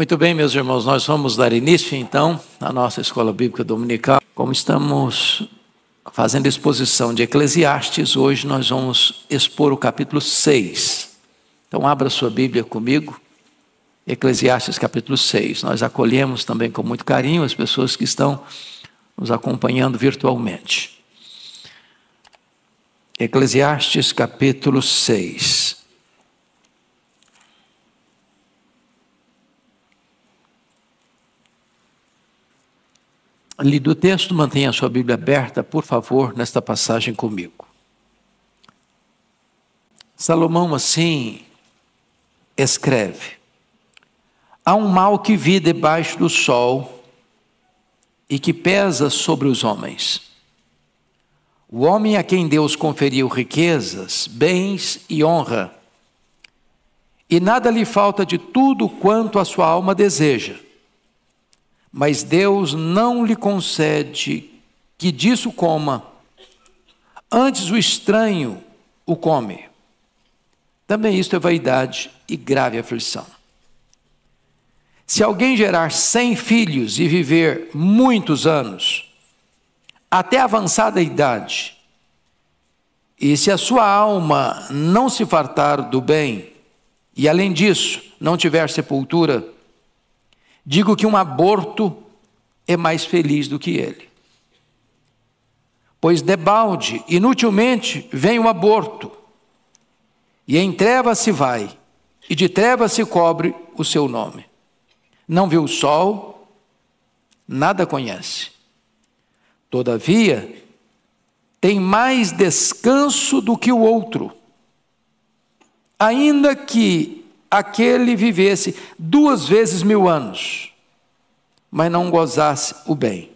Muito bem, meus irmãos, nós vamos dar início então à nossa escola bíblica dominical. Como estamos fazendo exposição de Eclesiastes, hoje nós vamos expor o capítulo 6. Então abra sua Bíblia comigo, Eclesiastes capítulo 6. Nós acolhemos também com muito carinho as pessoas que estão nos acompanhando virtualmente. Eclesiastes capítulo 6. Lido o texto, mantenha a sua Bíblia aberta, por favor, nesta passagem comigo. Salomão assim escreve: há um mal que vi debaixo do sol e que pesa sobre os homens. O homem a quem Deus conferiu riquezas, bens e honra, e nada lhe falta de tudo quanto a sua alma deseja. Mas Deus não lhe concede que disso coma, antes o estranho o come. Também isto é vaidade e grave aflição. Se alguém gerar 100 filhos e viver muitos anos, até avançada idade, e se a sua alma não se fartar do bem, e além disso não tiver sepultura, digo que um aborto é mais feliz do que ele. Pois debalde, inutilmente, vem o aborto, e em trevas se vai, e de trevas se cobre o seu nome. Não viu o sol, nada conhece. Todavia, tem mais descanso do que o outro, ainda que aquele vivesse 2 vezes 1000 anos, mas não gozasse o bem.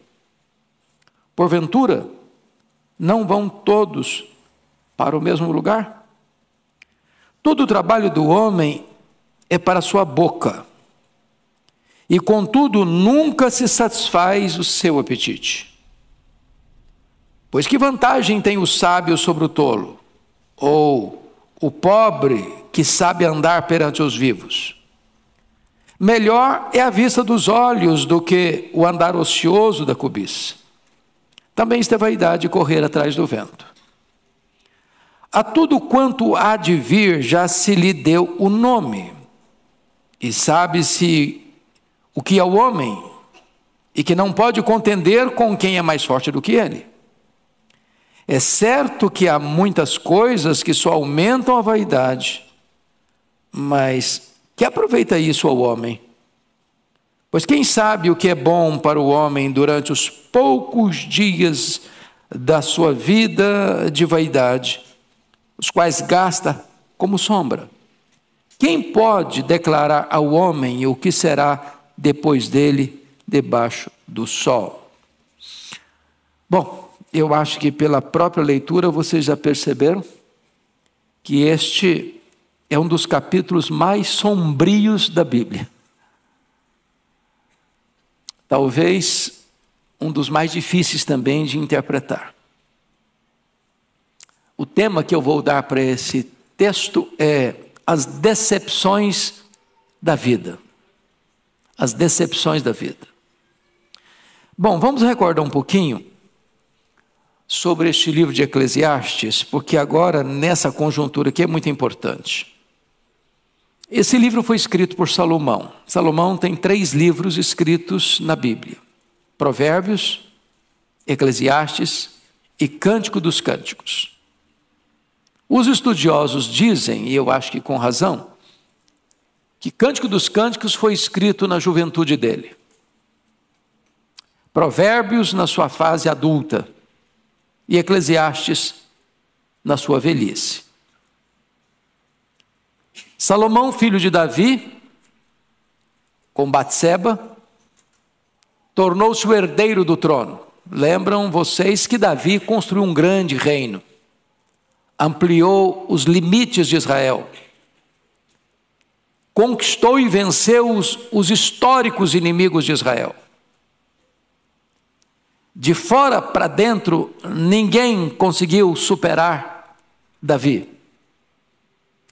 Porventura, não vão todos para o mesmo lugar? Todo o trabalho do homem é para sua boca, e contudo nunca se satisfaz o seu apetite. Pois que vantagem tem o sábio sobre o tolo, ou o pobre que sabe andar perante os vivos? Melhor é a vista dos olhos do que o andar ocioso da cobiça. Também isto é vaidade, correr atrás do vento. A tudo quanto há de vir já se lhe deu o nome, e sabe-se o que é o homem, e que não pode contender com quem é mais forte do que ele. É certo que há muitas coisas que só aumentam a vaidade, mas que aproveita isso ao homem? Pois quem sabe o que é bom para o homem durante os poucos dias da sua vida de vaidade, os quais gasta como sombra? Quem pode declarar ao homem o que será depois dele debaixo do sol? Bom, eu acho que pela própria leitura vocês já perceberam que este é um dos capítulos mais sombrios da Bíblia. Talvez um dos mais difíceis também de interpretar. O tema que eu vou dar para esse texto é as decepções da vida. As decepções da vida. Bom, vamos recordar um pouquinho sobre este livro de Eclesiastes, porque agora, nessa conjuntura aqui, é muito importante. Esse livro foi escrito por Salomão. Salomão tem 3 livros escritos na Bíblia: Provérbios, Eclesiastes e Cântico dos Cânticos. Os estudiosos dizem, e eu acho que com razão, que Cântico dos Cânticos foi escrito na juventude dele. Provérbios na sua fase adulta, e Eclesiastes na sua velhice. Salomão, filho de Davi, com Batseba, tornou-se o herdeiro do trono. Lembram vocês que Davi construiu um grande reino, ampliou os limites de Israel, conquistou e venceu os históricos inimigos de Israel. De fora para dentro, ninguém conseguiu superar Davi.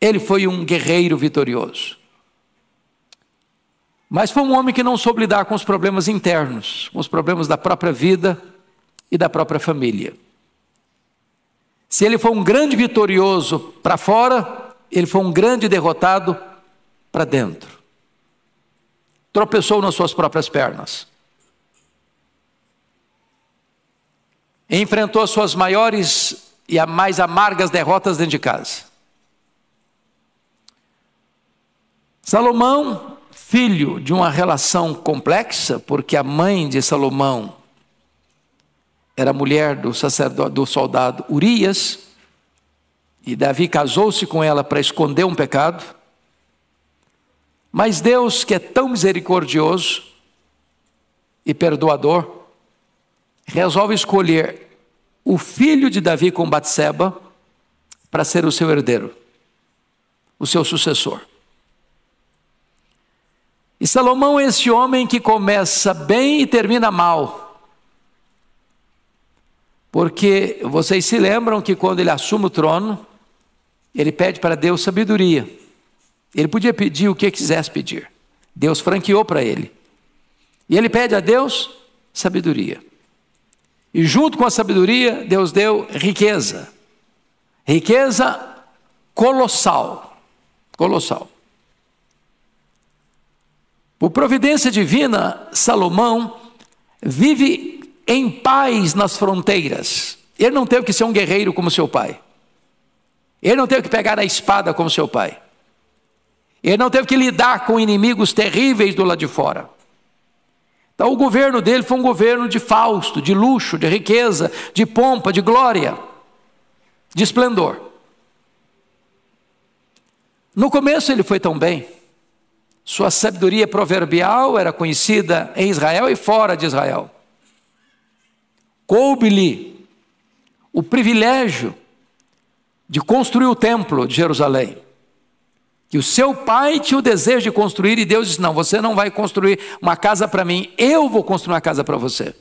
Ele foi um guerreiro vitorioso. Mas foi um homem que não soube lidar com os problemas internos, com os problemas da própria vida e da própria família. Se ele foi um grande vitorioso para fora, ele foi um grande derrotado para dentro. Tropeçou nas suas próprias pernas. Enfrentou as suas maiores e as mais amargas derrotas dentro de casa. Salomão, filho de uma relação complexa, porque a mãe de Salomão era mulher do sacerdote, do soldado Urias, e Davi casou-se com ela para esconder um pecado. Mas Deus, que é tão misericordioso e perdoador, resolve escolher o filho de Davi com Batseba para ser o seu herdeiro, o seu sucessor. E Salomão é esse homem que começa bem e termina mal. Porque vocês se lembram que quando ele assume o trono, ele pede para Deus sabedoria. Ele podia pedir o que quisesse pedir. Deus franqueou para ele. E ele pede a Deus sabedoria. E junto com a sabedoria, Deus deu riqueza. Riqueza colossal. Colossal. Por providência divina, Salomão vive em paz nas fronteiras. Ele não teve que ser um guerreiro como seu pai. Ele não teve que pegar a espada como seu pai. Ele não teve que lidar com inimigos terríveis do lado de fora. Então o governo dele foi um governo de fausto, de luxo, de riqueza, de pompa, de glória, de esplendor. No começo ele foi tão bem. Sua sabedoria proverbial era conhecida em Israel e fora de Israel. Coube-lhe o privilégio de construir o templo de Jerusalém. Que o seu pai tinha o desejo de construir e Deus disse, não, você não vai construir uma casa para mim, eu vou construir uma casa para você.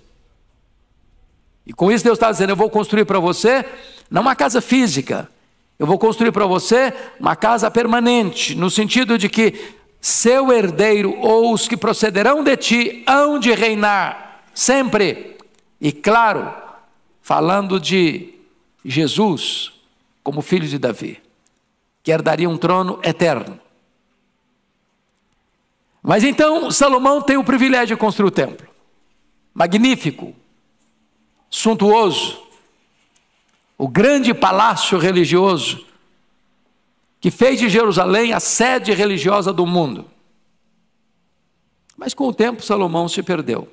E com isso Deus está dizendo, eu vou construir para você, não uma casa física, eu vou construir para você uma casa permanente, no sentido de que seu herdeiro ou os que procederão de ti hão de reinar sempre. E claro, falando de Jesus como filho de Davi, que herdaria um trono eterno. Mas então Salomão tem o privilégio de construir o templo. Magnífico, suntuoso, o grande palácio religioso que fez de Jerusalém a sede religiosa do mundo. Mas com o tempo Salomão se perdeu.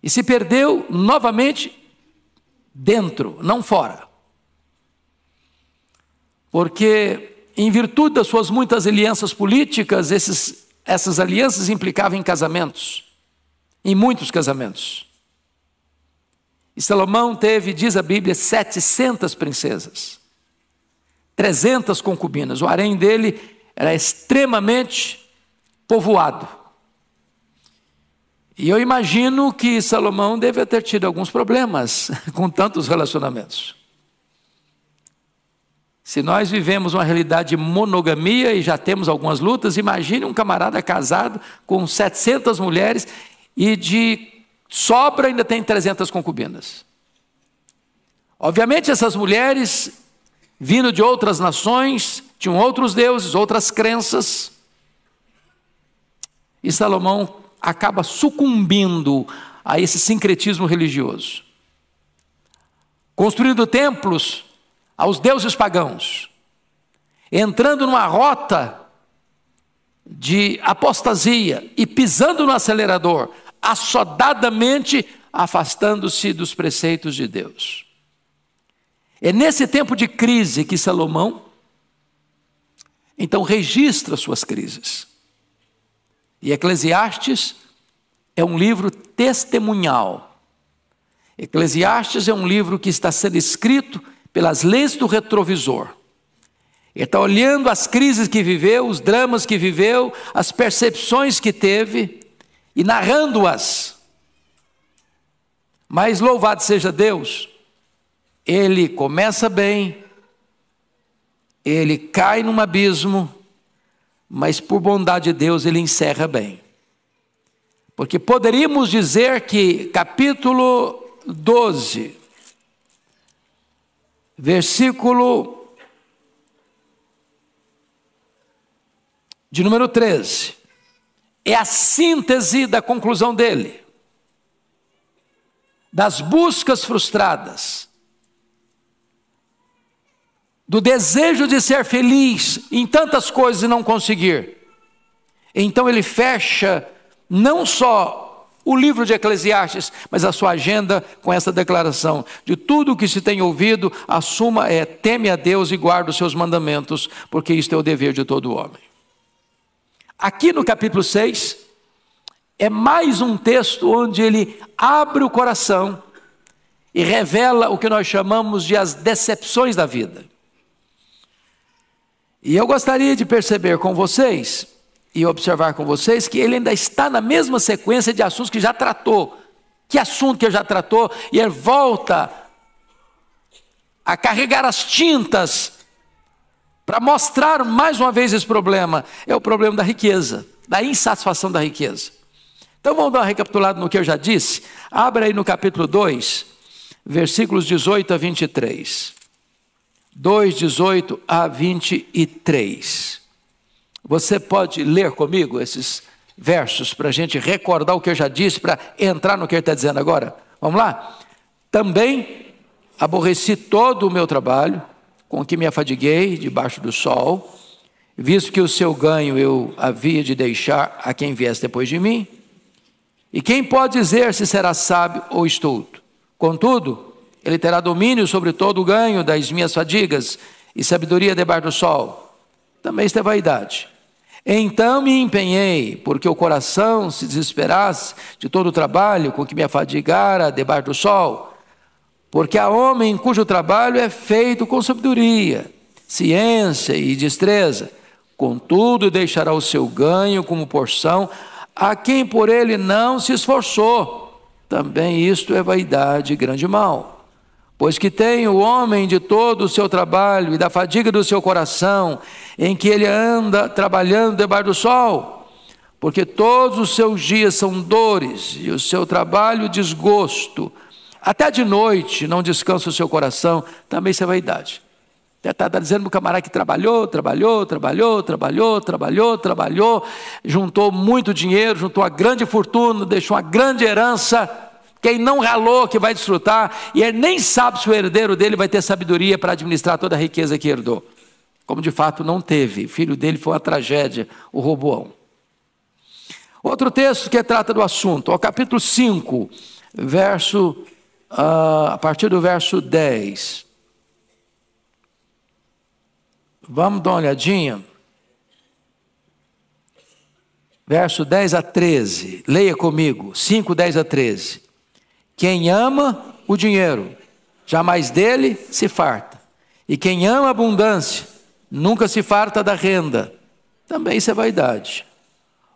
E se perdeu novamente dentro, não fora. Porque em virtude das suas muitas alianças políticas, essas alianças implicavam em casamentos, em muitos casamentos. E Salomão teve, diz a Bíblia, 700 princesas. 300 concubinas, o harém dele era extremamente povoado. E eu imagino que Salomão deve ter tido alguns problemas com tantos relacionamentos. Se nós vivemos uma realidade de monogamia e já temos algumas lutas, imagine um camarada casado com 700 mulheres e de sobra ainda tem 300 concubinas. Obviamente essas mulheres vindo de outras nações, tinham outros deuses, outras crenças. E Salomão acaba sucumbindo a esse sincretismo religioso. Construindo templos aos deuses pagãos. Entrando numa rota de apostasia e pisando no acelerador, assodadamente afastando-se dos preceitos de Deus. É nesse tempo de crise que Salomão, então, registra suas crises. E Eclesiastes é um livro testemunhal. Eclesiastes é um livro que está sendo escrito pelas lentes do retrovisor. Ele está olhando as crises que viveu, os dramas que viveu, as percepções que teve e narrando-as. Mas louvado seja Deus, ele começa bem, ele cai num abismo, mas por bondade de Deus ele encerra bem. Porque poderíamos dizer que capítulo 12, versículo de número 13, é a síntese da conclusão dele, das buscas frustradas, do desejo de ser feliz em tantas coisas e não conseguir. Então ele fecha não só o livro de Eclesiastes, mas a sua agenda com essa declaração: de tudo o que se tem ouvido, a suma é: teme a Deus e guarda os seus mandamentos, porque isto é o dever de todo homem. Aqui no capítulo 6, é mais um texto onde ele abre o coração e revela o que nós chamamos de as decepções da vida. E eu gostaria de perceber com vocês e observar com vocês que ele ainda está na mesma sequência de assuntos que já tratou. Que assunto que ele já tratou? E ele volta a carregar as tintas para mostrar mais uma vez esse problema. É o problema da riqueza, da insatisfação da riqueza. Então vamos dar uma recapitulada no que eu já disse. Abra aí no capítulo 2, versículos 18 a 23. 2, 18 a 23. Você pode ler comigo esses versos para a gente recordar o que eu já disse, para entrar no que ele está dizendo agora? Vamos lá? Também aborreci todo o meu trabalho, com que me afadiguei debaixo do sol, visto que o seu ganho eu havia de deixar a quem viesse depois de mim. E quem pode dizer se será sábio ou estulto? Contudo, ele terá domínio sobre todo o ganho das minhas fadigas e sabedoria debaixo do sol. Também isto é vaidade. Então me empenhei, porque o coração se desesperasse de todo o trabalho com que me afadigara debaixo do sol. Porque há homem cujo trabalho é feito com sabedoria, ciência e destreza. Contudo, deixará o seu ganho como porção a quem por ele não se esforçou. Também isto é vaidade e grande mal. Pois que tem o homem de todo o seu trabalho e da fadiga do seu coração, em que ele anda trabalhando debaixo do sol, porque todos os seus dias são dores, e o seu trabalho desgosto. Até de noite não descansa o seu coração. Também isso é vaidade. Está dizendo para o camarada que trabalhou, juntou muito dinheiro, juntou uma grande fortuna, deixou uma grande herança. Quem não ralou que vai desfrutar, e ele nem sabe se o herdeiro dele vai ter sabedoria para administrar toda a riqueza que herdou. Como de fato não teve. O filho dele foi uma tragédia, o Roboão. Outro texto que trata do assunto, ao capítulo 5, a partir do verso 10. Vamos dar uma olhadinha. Verso 10 a 13. Leia comigo. 5, 10 a 13. Quem ama o dinheiro, jamais dele se farta. E quem ama a abundância, nunca se farta da renda. Também isso é vaidade.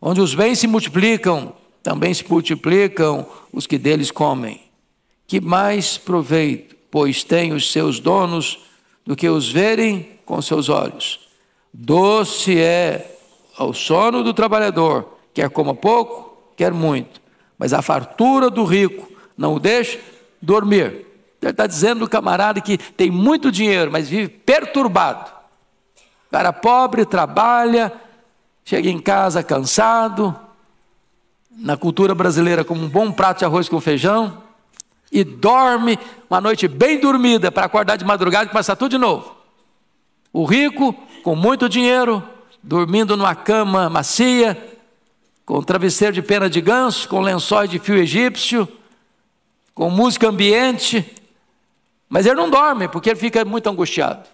Onde os bens se multiplicam, também se multiplicam os que deles comem. Que mais proveito, pois tem os seus donos, do que os verem com seus olhos. Doce é ao sono do trabalhador, quer coma pouco, quer muito. Mas a fartura do rico não o deixa dormir. Ele está dizendo do camarada que tem muito dinheiro, mas vive perturbado. O cara pobre, trabalha, chega em casa cansado, na cultura brasileira como um bom prato de arroz com feijão, e dorme uma noite bem dormida para acordar de madrugada e começar tudo de novo. O rico, com muito dinheiro, dormindo numa cama macia, com travesseiro de pena de ganso, com lençóis de fio egípcio, com música ambiente, mas ele não dorme, porque ele fica muito angustiado.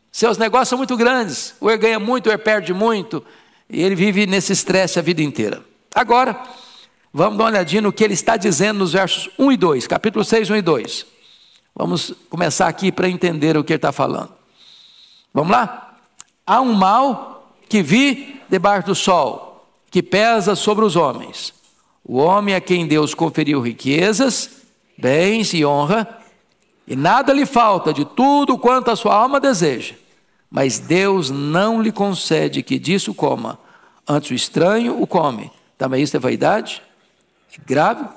Seus negócios são muito grandes, ou ele ganha muito, ou ele perde muito, e ele vive nesse estresse a vida inteira. Agora, vamos dar uma olhadinha no que ele está dizendo nos versos 1 e 2, capítulo 6, 1 e 2. Vamos começar aqui para entender o que ele está falando. Vamos lá? Há um mal que vi debaixo do sol, que pesa sobre os homens. O homem a quem Deus conferiu riquezas, bens e honra, e nada lhe falta de tudo quanto a sua alma deseja. mas Deus não lhe concede que disso coma. Antes o estranho o come. Também isso é vaidade e grave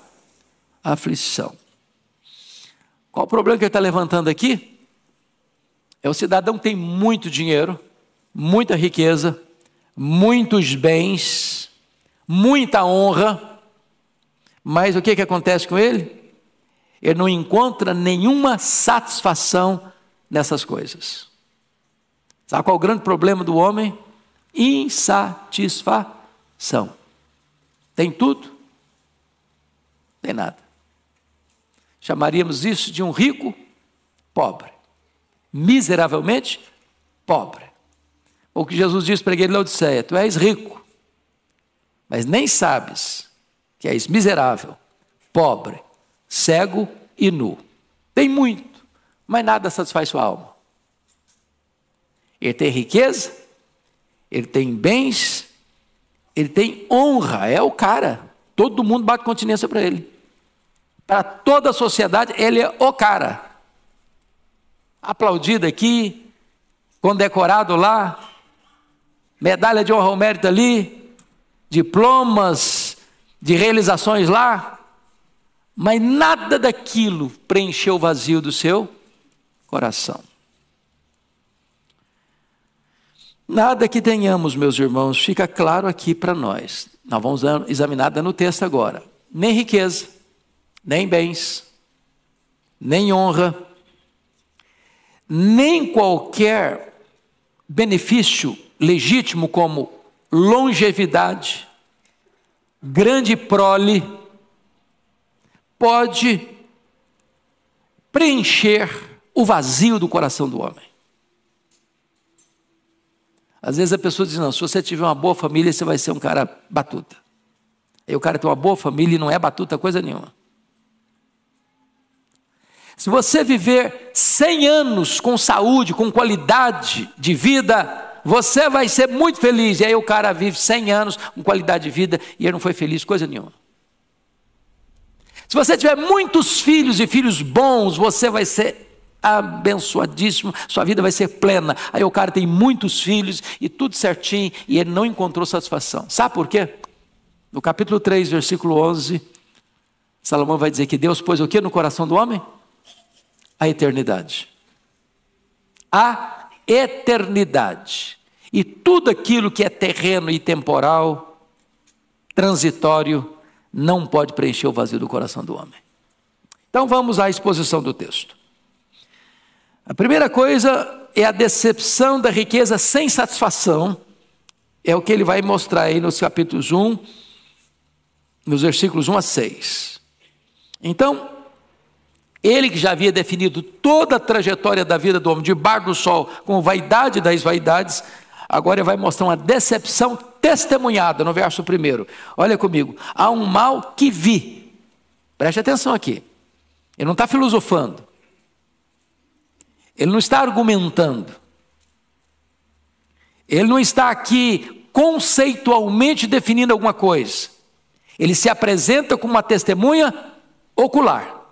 aflição. Qual o problema que ele está levantando aqui? É o cidadão que tem muito dinheiro, muita riqueza, muitos bens, muita honra, mas o que acontece com ele? Ele não encontra nenhuma satisfação nessas coisas. Sabe qual é o grande problema do homem? Insatisfação. Tem tudo, tem nada. Chamaríamos isso de um rico pobre, miseravelmente pobre. O que Jesus disse para ele em Laodiceia: tu és rico, mas nem sabes que és miserável, pobre, cego e nu. Tem muito, mas nada satisfaz sua alma. Ele tem riqueza, ele tem bens, ele tem honra, é o cara. Todo mundo bate continência para ele. Para toda a sociedade, ele é o cara. Aplaudido aqui, condecorado lá, medalha de honra ao mérito ali, diplomas de realizações lá, mas nada daquilo preencheu o vazio do seu coração. Nada que tenhamos, meus irmãos, fica claro aqui para nós. Nós vamos examinar no texto agora. Nem riqueza, nem bens, nem honra, nem qualquer benefício legítimo como longevidade, grande prole, pode preencher o vazio do coração do homem. Às vezes a pessoa diz: não, se você tiver uma boa família, você vai ser um cara batuta. Aí o cara tem uma boa família e não é batuta coisa nenhuma. Se você viver 100 anos com saúde, com qualidade de vida, você vai ser muito feliz. E aí o cara vive 100 anos com qualidade de vida e ele não foi feliz coisa nenhuma. Se você tiver muitos filhos e filhos bons, você vai ser abençoadíssimo, sua vida vai ser plena. Aí o cara tem muitos filhos e tudo certinho e ele não encontrou satisfação. Sabe por quê? No capítulo 3, versículo 11, Salomão vai dizer que Deus pôs o que no coração do homem? A eternidade. A eternidade. E tudo aquilo que é terreno e temporal, transitório, não pode preencher o vazio do coração do homem. Então vamos à exposição do texto. A primeira coisa é a decepção da riqueza sem satisfação. É o que ele vai mostrar aí nos capítulos 1, nos versículos 1 a 6. Então, ele que já havia definido toda a trajetória da vida do homem, debaixo do sol, com vaidade das vaidades, agora ele vai mostrar uma decepção testemunhada no verso 1. Olha comigo: há um mal que vi. Preste atenção aqui. Ele não está filosofando. Ele não está argumentando. Ele não está aqui conceitualmente definindo alguma coisa. Ele se apresenta como uma testemunha ocular.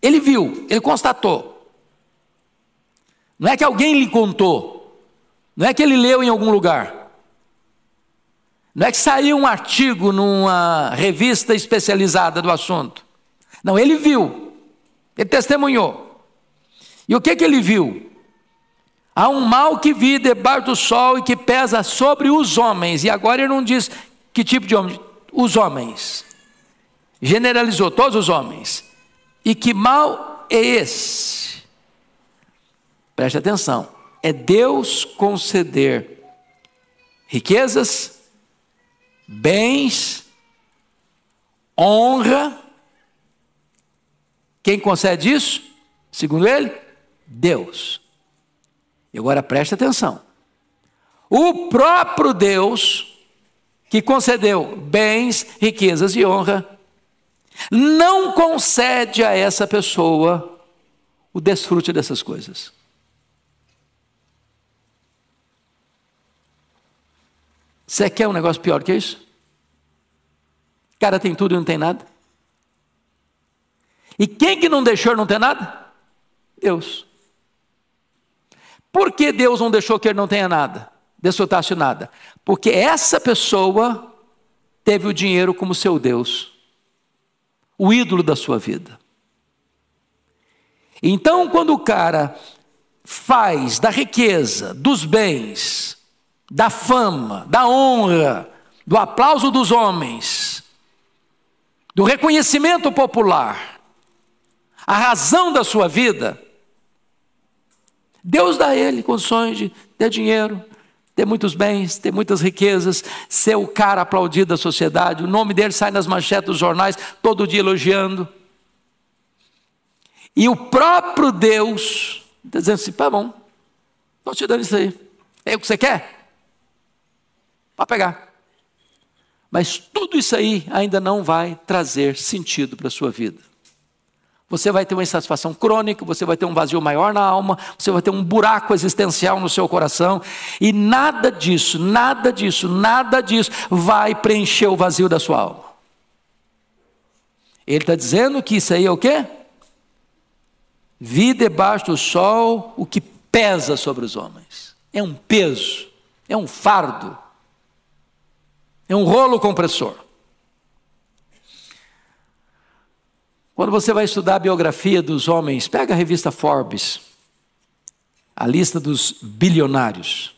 Ele viu, ele constatou. Não é que alguém lhe contou. Não é que ele leu em algum lugar. Não é que saiu um artigo numa revista especializada do assunto. Não, ele viu. Ele testemunhou. E o que ele viu? Há um mal que vi debaixo do sol e que pesa sobre os homens. E agora ele não diz que tipo de homem. Os homens. Generalizou todos os homens. E que mal é esse? Preste atenção. É Deus conceder riquezas, bens, honra. Quem concede isso? Segundo ele, Deus. E agora preste atenção. O próprio Deus, que concedeu bens, riquezas e honra, não concede a essa pessoa o desfrute dessas coisas. Você quer um negócio pior que isso? O cara tem tudo e não tem nada. E quem que não deixou não ter nada? Deus. Por que Deus não deixou que ele não tenha nada, desfrutasse nada? Porque essa pessoa teve o dinheiro como seu Deus, o ídolo da sua vida. Então, quando o cara faz da riqueza, dos bens, da fama, da honra, do aplauso dos homens, do reconhecimento popular, a razão da sua vida, Deus dá a ele condições de ter dinheiro, ter muitos bens, ter muitas riquezas, ser o cara aplaudido da sociedade, o nome dele sai nas manchetes dos jornais, todo dia elogiando. E o próprio Deus está dizendo assim: tá bom, estou te dando isso aí, é o que você quer? Pode pegar. Mas tudo isso aí ainda não vai trazer sentido para a sua vida. Você vai ter uma insatisfação crônica, você vai ter um vazio maior na alma, você vai ter um buraco existencial no seu coração, e nada disso vai preencher o vazio da sua alma. Ele está dizendo que isso aí é o quê? Vi debaixo do sol o que pesa sobre os homens. É um peso, é um fardo, é um rolo compressor. Quando você vai estudar a biografia dos homens, pega a revista Forbes, a lista dos bilionários.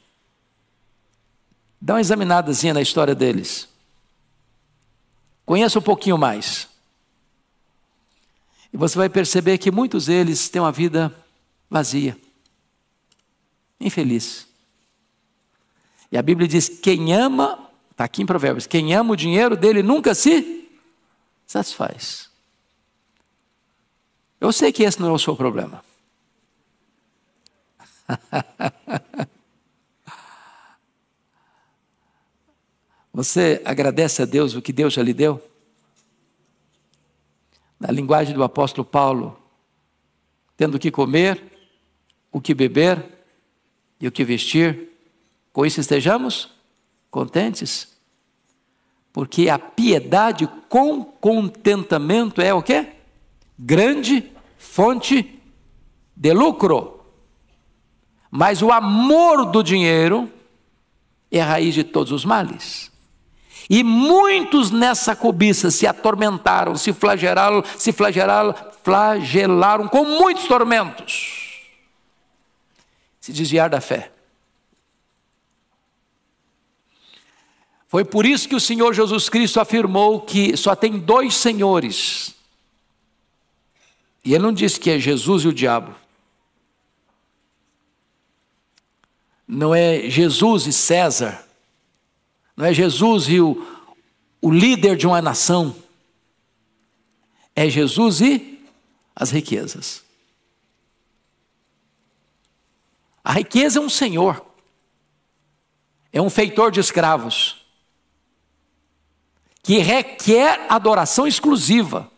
Dá uma examinadazinha na história deles. Conheça um pouquinho mais. E você vai perceber que muitos deles têm uma vida vazia, infeliz. E a Bíblia diz: quem ama, está aqui em Provérbios, quem ama o dinheiro dele nunca se satisfaz. Eu sei que esse não é o seu problema. Você agradece a Deus o que Deus já lhe deu? Na linguagem do apóstolo Paulo, tendo o que comer, o que beber e o que vestir, com isso estejamos contentes. Porque a piedade com contentamento é o quê? Grande fonte de lucro. Mas o amor do dinheiro é a raiz de todos os males. E muitos nessa cobiça se atormentaram, se flagelaram com muitos tormentos. Se desviar da fé. Foi por isso que o Senhor Jesus Cristo afirmou que só tem dois senhores. E ele não disse que é Jesus e o diabo. Não é Jesus e César. Não é Jesus e o líder de uma nação. É Jesus e as riquezas. A riqueza é um senhor. É um feitor de escravos. Que requer adoração exclusiva.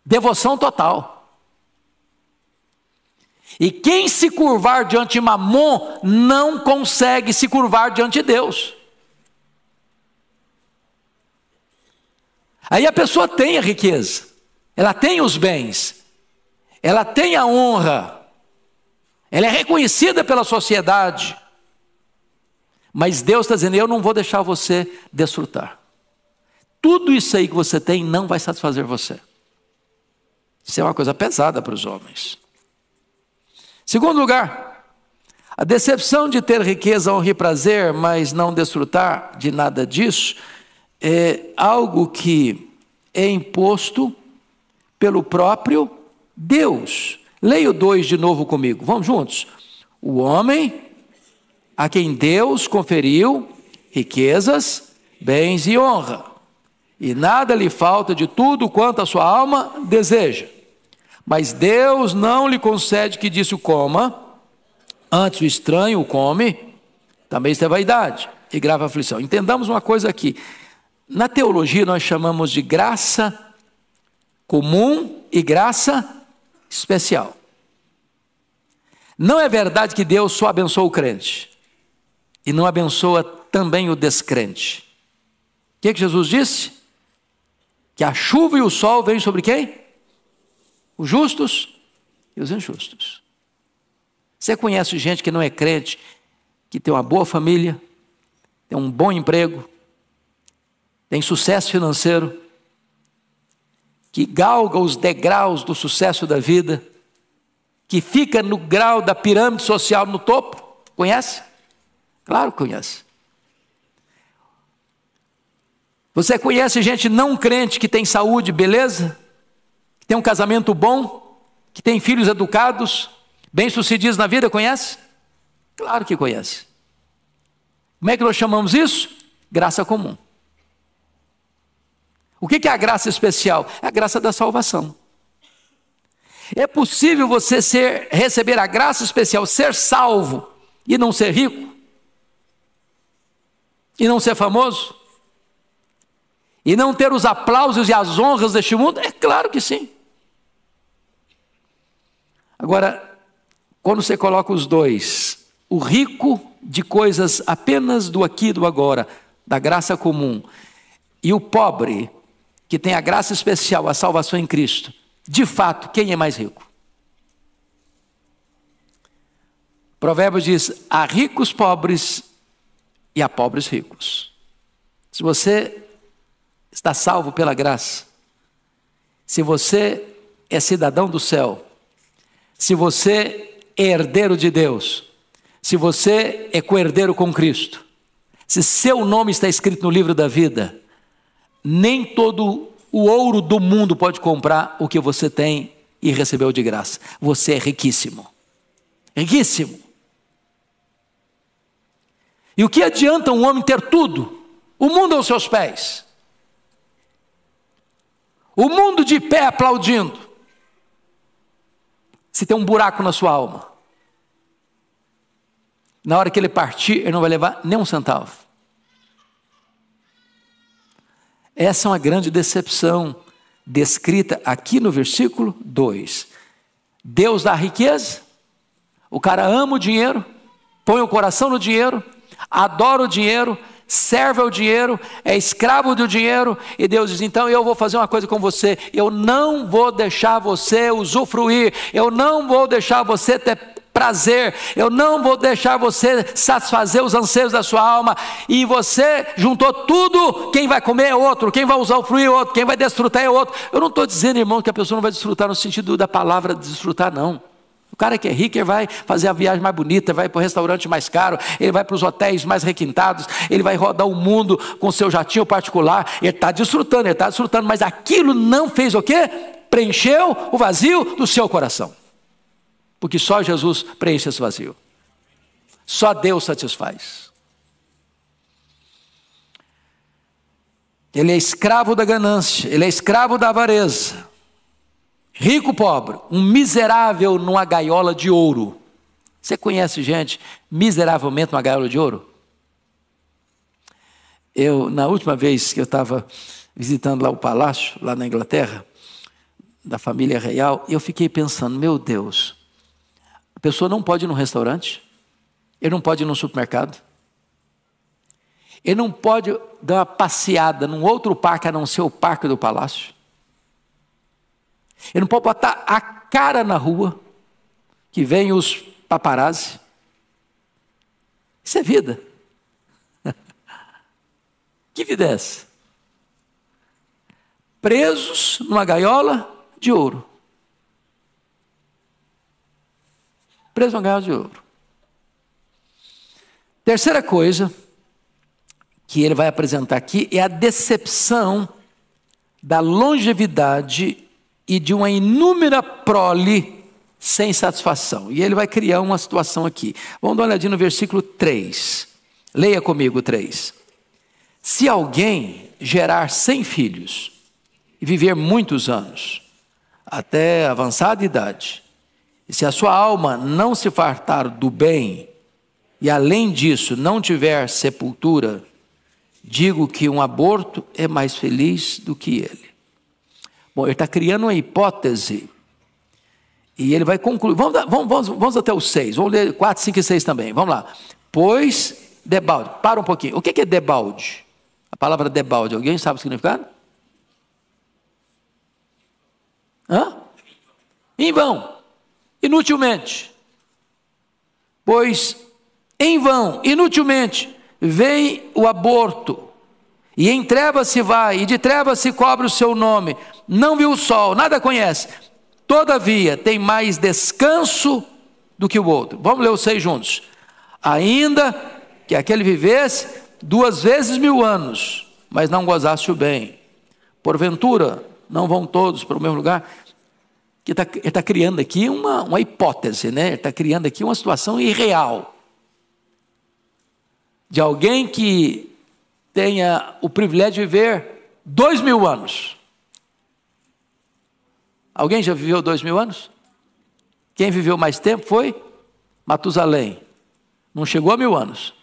Devoção total. E quem se curvar diante de Mamon não consegue se curvar diante de Deus. Aí a pessoa tem a riqueza, ela tem os bens, ela tem a honra, ela é reconhecida pela sociedade. Mas Deus está dizendo: eu não vou deixar você desfrutar. Tudo isso aí que você tem não vai satisfazer você. Isso é uma coisa pesada para os homens. Segundo lugar, a decepção de ter riqueza, honra e prazer, mas não desfrutar de nada disso, é algo que é imposto pelo próprio Deus. Leia o 2 de novo comigo, vamos juntos. O homem a quem Deus conferiu riquezas, bens e honra, e nada lhe falta de tudo quanto a sua alma deseja. Mas Deus não lhe concede que disso coma, antes o estranho o come, também isso é vaidade e grave aflição. Entendamos uma coisa aqui, na teologia nós chamamos de graça comum e graça especial. Não é verdade que Deus só abençoa o crente, e não abençoa também o descrente. O que Jesus disse? Que a chuva e o sol vêm sobre quem? Os justos e os injustos. Você conhece gente que não é crente, que tem uma boa família, tem um bom emprego, tem sucesso financeiro, que galga os degraus do sucesso da vida, que fica no grau da pirâmide social no topo? Conhece? Claro que conhece. Você conhece gente não crente que tem saúde, beleza? Que tem um casamento bom, que tem filhos educados, bem-sucedidos na vida, conhece? Claro que conhece. Como é que nós chamamos isso? Graça comum. O que é a graça especial? É a graça da salvação. É possível você receber a graça especial, ser salvo e não ser rico? E não ser famoso? E não ter os aplausos e as honras deste mundo? É claro que sim. Agora, quando você coloca os dois, o rico de coisas apenas do aqui e do agora, da graça comum, e o pobre, que tem a graça especial, a salvação em Cristo, de fato, quem é mais rico? Provérbios diz: há ricos pobres e há pobres ricos. Se você está salvo pela graça, se você é cidadão do céu, se você é herdeiro de Deus, se você é co-herdeiro com Cristo, se seu nome está escrito no livro da vida, nem todo o ouro do mundo pode comprar o que você tem e recebeu de graça. Você é riquíssimo. Riquíssimo. E o que adianta um homem ter tudo? O mundo aos seus pés. O mundo de pé aplaudindo. Se tem um buraco na sua alma. Na hora que ele partir, ele não vai levar nem um centavo. Essa é uma grande decepção, descrita aqui no versículo 2. Deus dá riqueza, o cara ama o dinheiro, põe o coração no dinheiro, adora o dinheiro, serve ao dinheiro, é escravo do dinheiro, e Deus diz: então eu vou fazer uma coisa com você, eu não vou deixar você usufruir, eu não vou deixar você ter prazer, eu não vou deixar você satisfazer os anseios da sua alma, e você juntou tudo, quem vai comer é outro, quem vai usufruir é outro, quem vai desfrutar é outro. Eu não estou dizendo, irmão, que a pessoa não vai desfrutar no sentido da palavra desfrutar, não. O cara que é rico, ele vai fazer a viagem mais bonita, vai para o restaurante mais caro, ele vai para os hotéis mais requintados, ele vai rodar o mundo com seu jatinho particular, ele está desfrutando, mas aquilo não fez o quê? Preencheu o vazio do seu coração. Porque só Jesus preenche esse vazio. Só Deus satisfaz. Ele é escravo da ganância, ele é escravo da avareza. Rico, pobre, um miserável numa gaiola de ouro. Você conhece gente miseravelmente numa gaiola de ouro? Na última vez que eu estava visitando lá o palácio, lá na Inglaterra, da família real, eu fiquei pensando, meu Deus, a pessoa não pode ir num restaurante, ele não pode ir num supermercado, ele não pode dar uma passeada num outro parque a não ser o parque do palácio, ele não pode botar a cara na rua, que vem os paparazzi. Isso é vida. Que vida é essa? Presos numa gaiola de ouro. Preso numa gaiola de ouro. Terceira coisa que ele vai apresentar aqui é a decepção da longevidade e de uma inúmera prole sem satisfação. E ele vai criar uma situação aqui. Vamos dar uma olhadinha no versículo 3. Leia comigo 3. Se alguém gerar 100 filhos e viver muitos anos, até avançada idade, e se a sua alma não se fartar do bem, e além disso não tiver sepultura, digo que um aborto é mais feliz do que ele. Bom, ele está criando uma hipótese, e ele vai concluir. Vamos até o 6, vamos ler 4, 5 e 6 também, vamos lá. Pois, debalde, para um pouquinho, o que é debalde? A palavra debalde, alguém sabe o significado? Em vão, inutilmente. Pois em vão, inutilmente, vem o aborto, e em trevas se vai, e de trevas se cobre o seu nome, não viu o sol, nada conhece, todavia tem mais descanso do que o outro. Vamos ler os 6 juntos. Ainda que aquele vivesse 2 vezes 1000 anos, mas não gozasse o bem, porventura não vão todos para o mesmo lugar. Ele está criando aqui uma hipótese, né? Ele está criando aqui uma situação irreal, de alguém que tenha o privilégio de viver 2000 anos. Alguém já viveu 2000 anos? Quem viveu mais tempo foi Matusalém. Não chegou a 1000 anos.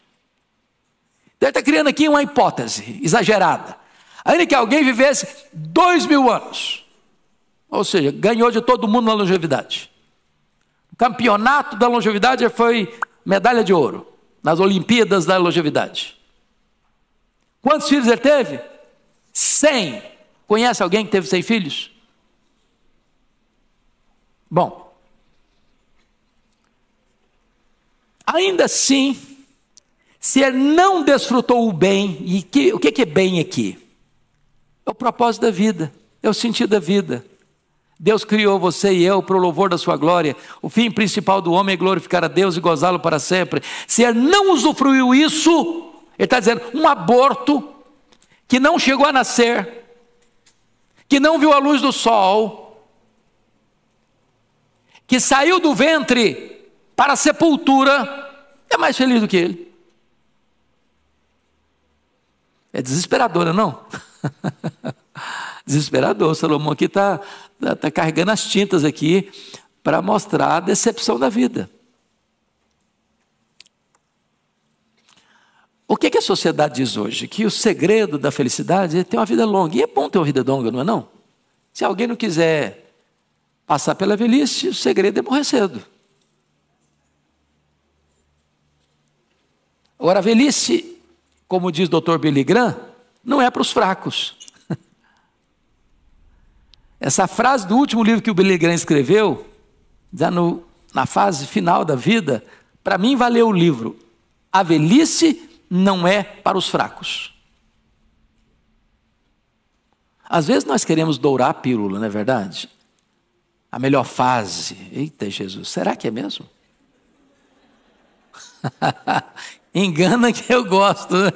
Então ele está criando aqui uma hipótese exagerada. Ainda que alguém vivesse 2000 anos, ou seja, ganhou de todo mundo na longevidade. O campeonato da longevidade foi medalha de ouro, nas Olimpíadas da longevidade. Quantos filhos ele teve? 100. Conhece alguém que teve 100 filhos? Bom, ainda assim, se ele não desfrutou o bem, e o que é bem aqui? É o propósito da vida, é o sentido da vida. Deus criou você e eu para o louvor da sua glória. O fim principal do homem é glorificar a Deus e gozá-lo para sempre. Se ele não usufruiu isso, ele está dizendo, um aborto que não chegou a nascer, que não viu a luz do sol, que saiu do ventre para a sepultura, é mais feliz do que ele. É desesperadora, não? Desesperador. Salomão aqui está carregando as tintas aqui para mostrar a decepção da vida. O que a sociedade diz hoje? Que o segredo da felicidade é ter uma vida longa. E é bom ter uma vida longa, não é não? Se alguém não quiser passar pela velhice, o segredo é morrer cedo. Agora, a velhice, como diz o Dr. Billy Graham, não é para os fracos. Essa frase do último livro que o Billy Graham escreveu, já na fase final da vida, para mim valeu o livro. A velhice não é para os fracos. Às vezes nós queremos dourar a pílula, não é verdade? A melhor fase. Eita Jesus, será que é mesmo? Engana que eu gosto, né?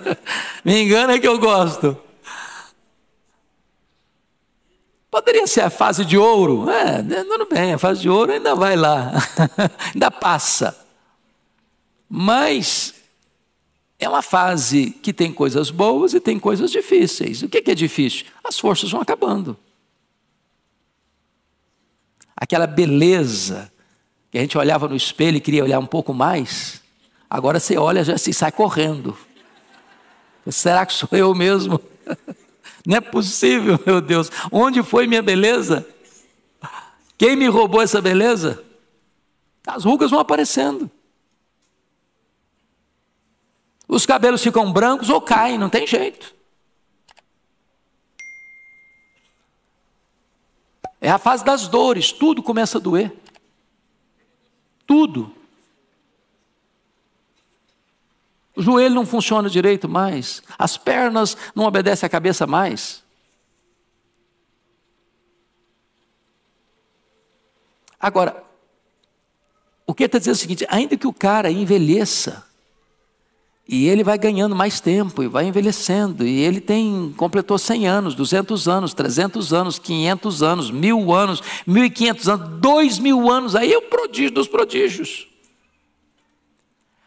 Me engana que eu gosto. Poderia ser a fase de ouro. Tudo bem, a fase de ouro ainda vai lá. Ainda passa. Mas é uma fase que tem coisas boas e tem coisas difíceis. O que é difícil? As forças vão acabando. Aquela beleza que a gente olhava no espelho e queria olhar um pouco mais, agora você olha e já se sai correndo. Será que sou eu mesmo? Não é possível, meu Deus. Onde foi minha beleza? Quem me roubou essa beleza? As rugas vão aparecendo. Os cabelos ficam brancos ou caem, não tem jeito. É a fase das dores, tudo começa a doer. Tudo. O joelho não funciona direito mais, as pernas não obedecem à cabeça mais. Agora, o que ele está dizendo é o seguinte, ainda que o cara envelheça, e ele vai ganhando mais tempo, e vai envelhecendo, e ele completou 100 anos, 200 anos, 300 anos, 500 anos, 1000 anos, 1500 anos, 2000 anos, aí é o prodígio dos prodígios.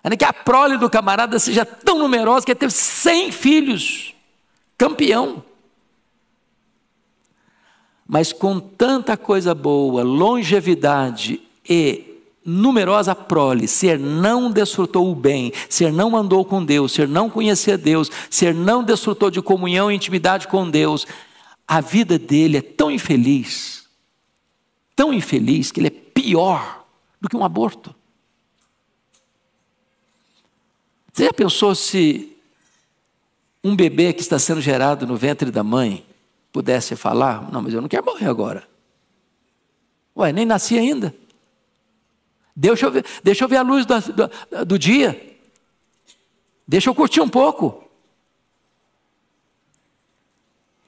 Ainda que a prole do camarada seja tão numerosa que ele teve 100 filhos, campeão. Mas com tanta coisa boa, longevidade e numerosa prole, se ele não desfrutou o bem, se ele não andou com Deus, se ele não conhecia Deus, se ele não desfrutou de comunhão e intimidade com Deus, a vida dele é tão infeliz que ele é pior do que um aborto. Você já pensou se um bebê que está sendo gerado no ventre da mãe pudesse falar, não, mas eu não quero morrer agora. Ué, nem nasci ainda. Deixa eu ver a luz do dia. Deixa eu curtir um pouco.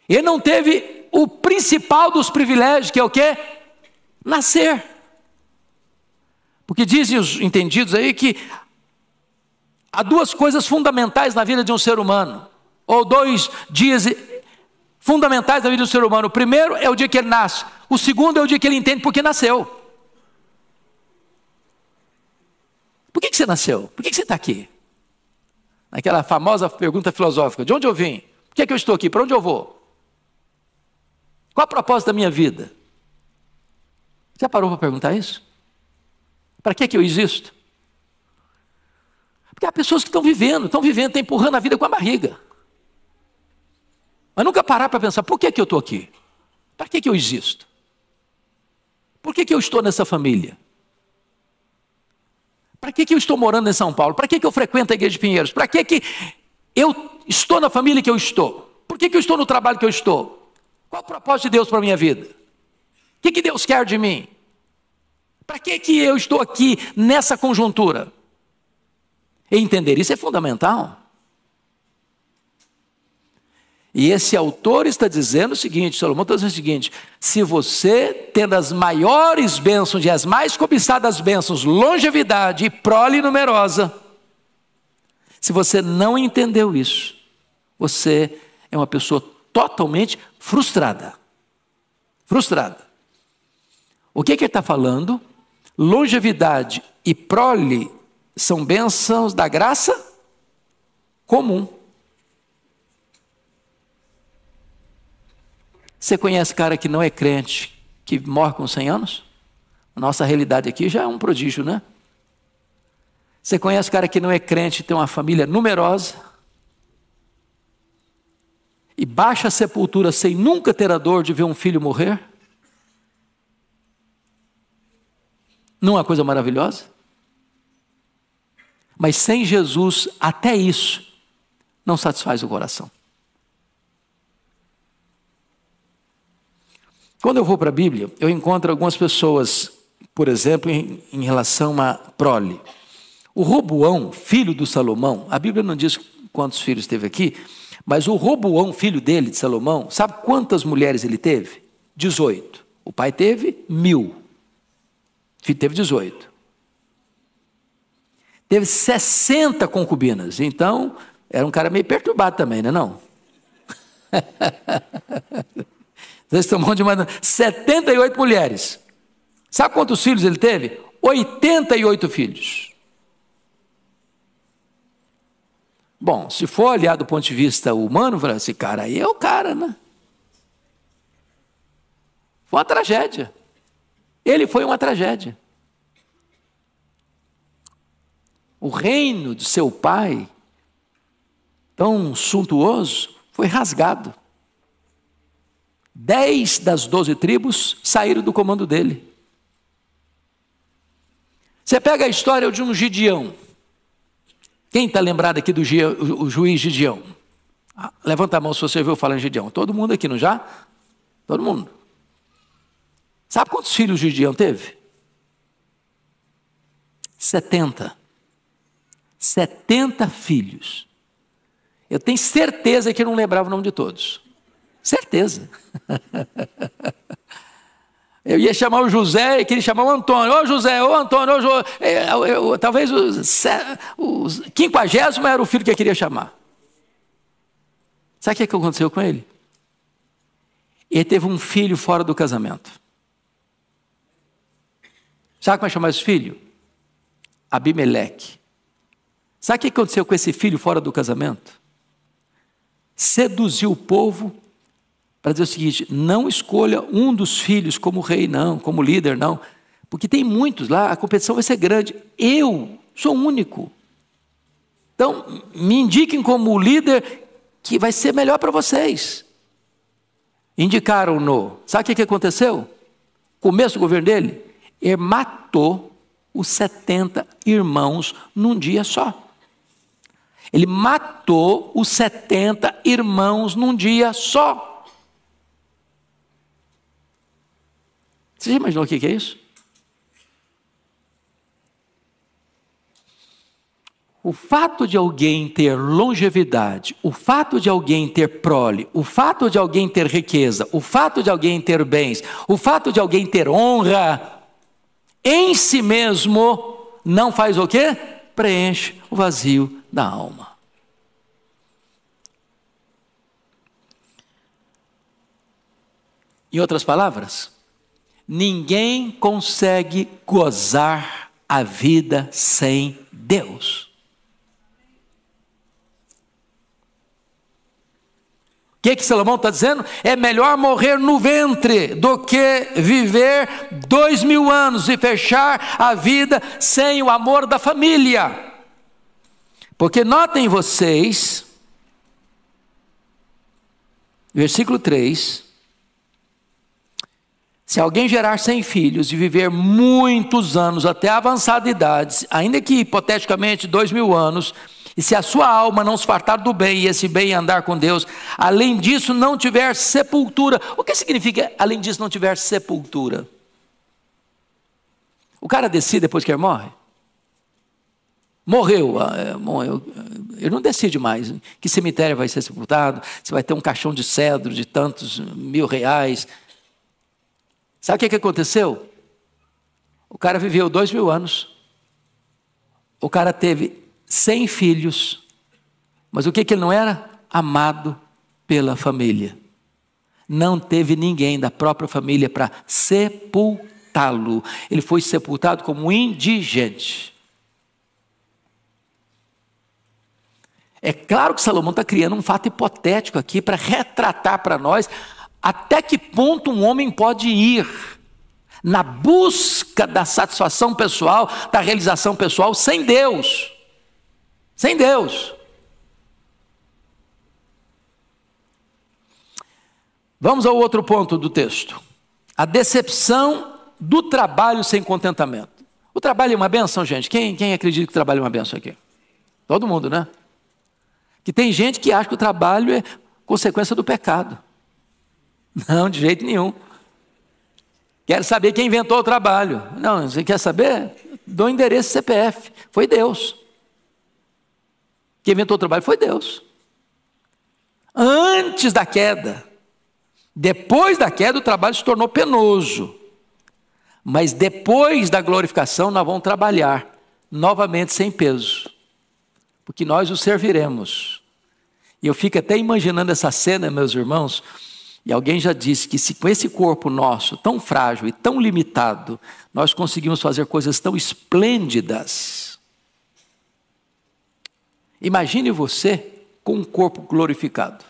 Ele não teve o principal dos privilégios, que é o quê? Nascer. Porque dizem os entendidos aí que há duas coisas fundamentais na vida de um ser humano, ou 2 dias fundamentais na vida do ser humano. O primeiro é o dia que ele nasce, o segundo é o dia que ele entende por que nasceu. Por que você nasceu? Por que você está aqui? Aquela famosa pergunta filosófica: de onde eu vim? Por que eu estou aqui? Para onde eu vou? Qual o propósito da minha vida? Já parou para perguntar isso? Para que eu existo? Porque há pessoas que estão vivendo, estão empurrando a vida com a barriga. Mas nunca parar para pensar: por que eu estou aqui? Para que eu existo? Por que eu estou nessa família? Para que eu estou morando em São Paulo? Para que eu frequento a Igreja de Pinheiros? Para que eu estou na família que eu estou? Por que eu estou no trabalho que eu estou? Qual o propósito de Deus para a minha vida? O que Deus quer de mim? Para que eu estou aqui nessa conjuntura? E entender isso é fundamental. E esse autor está dizendo o seguinte, Salomão está dizendo o seguinte: se você, tendo as maiores bênçãos e as mais cobiçadas bênçãos, longevidade e prole numerosa, se você não entendeu isso, você é uma pessoa totalmente frustrada. Frustrada. O que ele está falando? Longevidade e prole são bênçãos da graça comum. Você conhece cara que não é crente, que morre com 100 anos? A nossa realidade aqui já é um prodígio, né? Você conhece cara que não é crente, tem uma família numerosa, e baixa a sepultura sem nunca ter a dor de ver um filho morrer? Não é uma coisa maravilhosa? Mas sem Jesus, até isso não satisfaz o coração. Quando eu vou para a Bíblia, eu encontro algumas pessoas, por exemplo, em relação a prole. O Roboão, filho do Salomão, a Bíblia não diz quantos filhos teve aqui, mas o Roboão, filho dele, de Salomão, sabe quantas mulheres ele teve? 18. O pai teve 1000. O filho teve 18. Teve 60 concubinas. Então, era um cara meio perturbado também, não é não? Vocês estão falando de 78 mulheres. Sabe quantos filhos ele teve? 88 filhos. Bom, se for olhar do ponto de vista humano, esse cara aí é o cara, né? Foi uma tragédia. Ele foi uma tragédia. O reino de seu pai, tão suntuoso, foi rasgado. 10 das 12 tribos saíram do comando dele. Você pega a história de um Gideão. Quem está lembrado aqui do o juiz Gideão? Levanta a mão se você ouviu falar em Gideão. Todo mundo aqui, não já? Todo mundo. Sabe quantos filhos Gideão teve? 70. 70 filhos. Eu tenho certeza que eu não lembrava o nome de todos. Certeza. Eu ia chamar o José e queria chamar o Antônio. Ô José, ô Antônio, talvez o 50º era o filho que eu queria chamar. Sabe o que aconteceu com ele? Ele teve um filho fora do casamento. Sabe como é chamar esse filho? Abimeleque. Sabe o que aconteceu com esse filho fora do casamento? Seduziu o povo para dizer o seguinte: não escolha um dos filhos como rei, não, como líder, não, porque tem muitos lá, a competição vai ser grande. Eu sou único. Então, me indiquem como líder que vai ser melhor para vocês. Indicaram-no. Sabe o que aconteceu? Começo do governo dele, ele matou os 70 irmãos num dia só. Ele matou os 70 irmãos num dia só. Você já imaginou o que é isso? O fato de alguém ter longevidade, o fato de alguém ter prole, o fato de alguém ter riqueza, o fato de alguém ter bens, o fato de alguém ter honra, em si mesmo, não faz o quê? Preenche o vazio da alma. Em outras palavras, ninguém consegue gozar a vida sem Deus. O que Salomão está dizendo? É melhor morrer no ventre do que viver 2000 anos e fechar a vida sem o amor da família. Porque notem vocês, versículo 3, se alguém gerar 100 filhos e viver muitos anos até a avançada idade, ainda que hipoteticamente 2000 anos, e se a sua alma não se fartar do bem, e esse bem andar com Deus, além disso não tiver sepultura. O que significa além disso não tiver sepultura? O cara decide depois que ele morre? Morreu, ele não decide mais em que cemitério vai ser sepultado, se vai ter um caixão de cedro de tantos R$1000. Sabe o que aconteceu? O cara viveu 2000 anos, o cara teve 100 filhos, mas o que ele não era? Amado pela família. Não teve ninguém da própria família para sepultá-lo. Ele foi sepultado como indigente. É claro que Salomão está criando um fato hipotético aqui para retratar para nós até que ponto um homem pode ir na busca da satisfação pessoal, da realização pessoal sem Deus. Sem Deus. Vamos ao outro ponto do texto. A decepção do trabalho sem contentamento. O trabalho é uma bênção, gente? Quem acredita que o trabalho é uma bênção aqui? Todo mundo, né? Que tem gente que acha que o trabalho é consequência do pecado. Não, de jeito nenhum. Quero saber quem inventou o trabalho. Não, você quer saber? Dou endereço CPF. Foi Deus. Quem inventou o trabalho foi Deus. Antes da queda. Depois da queda, o trabalho se tornou penoso. Mas depois da glorificação, nós vamos trabalhar novamente sem peso. Porque nós o serviremos. E eu fico até imaginando essa cena, meus irmãos. E alguém já disse que se com esse corpo nosso, tão frágil e tão limitado, nós conseguimos fazer coisas tão esplêndidas. Imagine você com um corpo glorificado,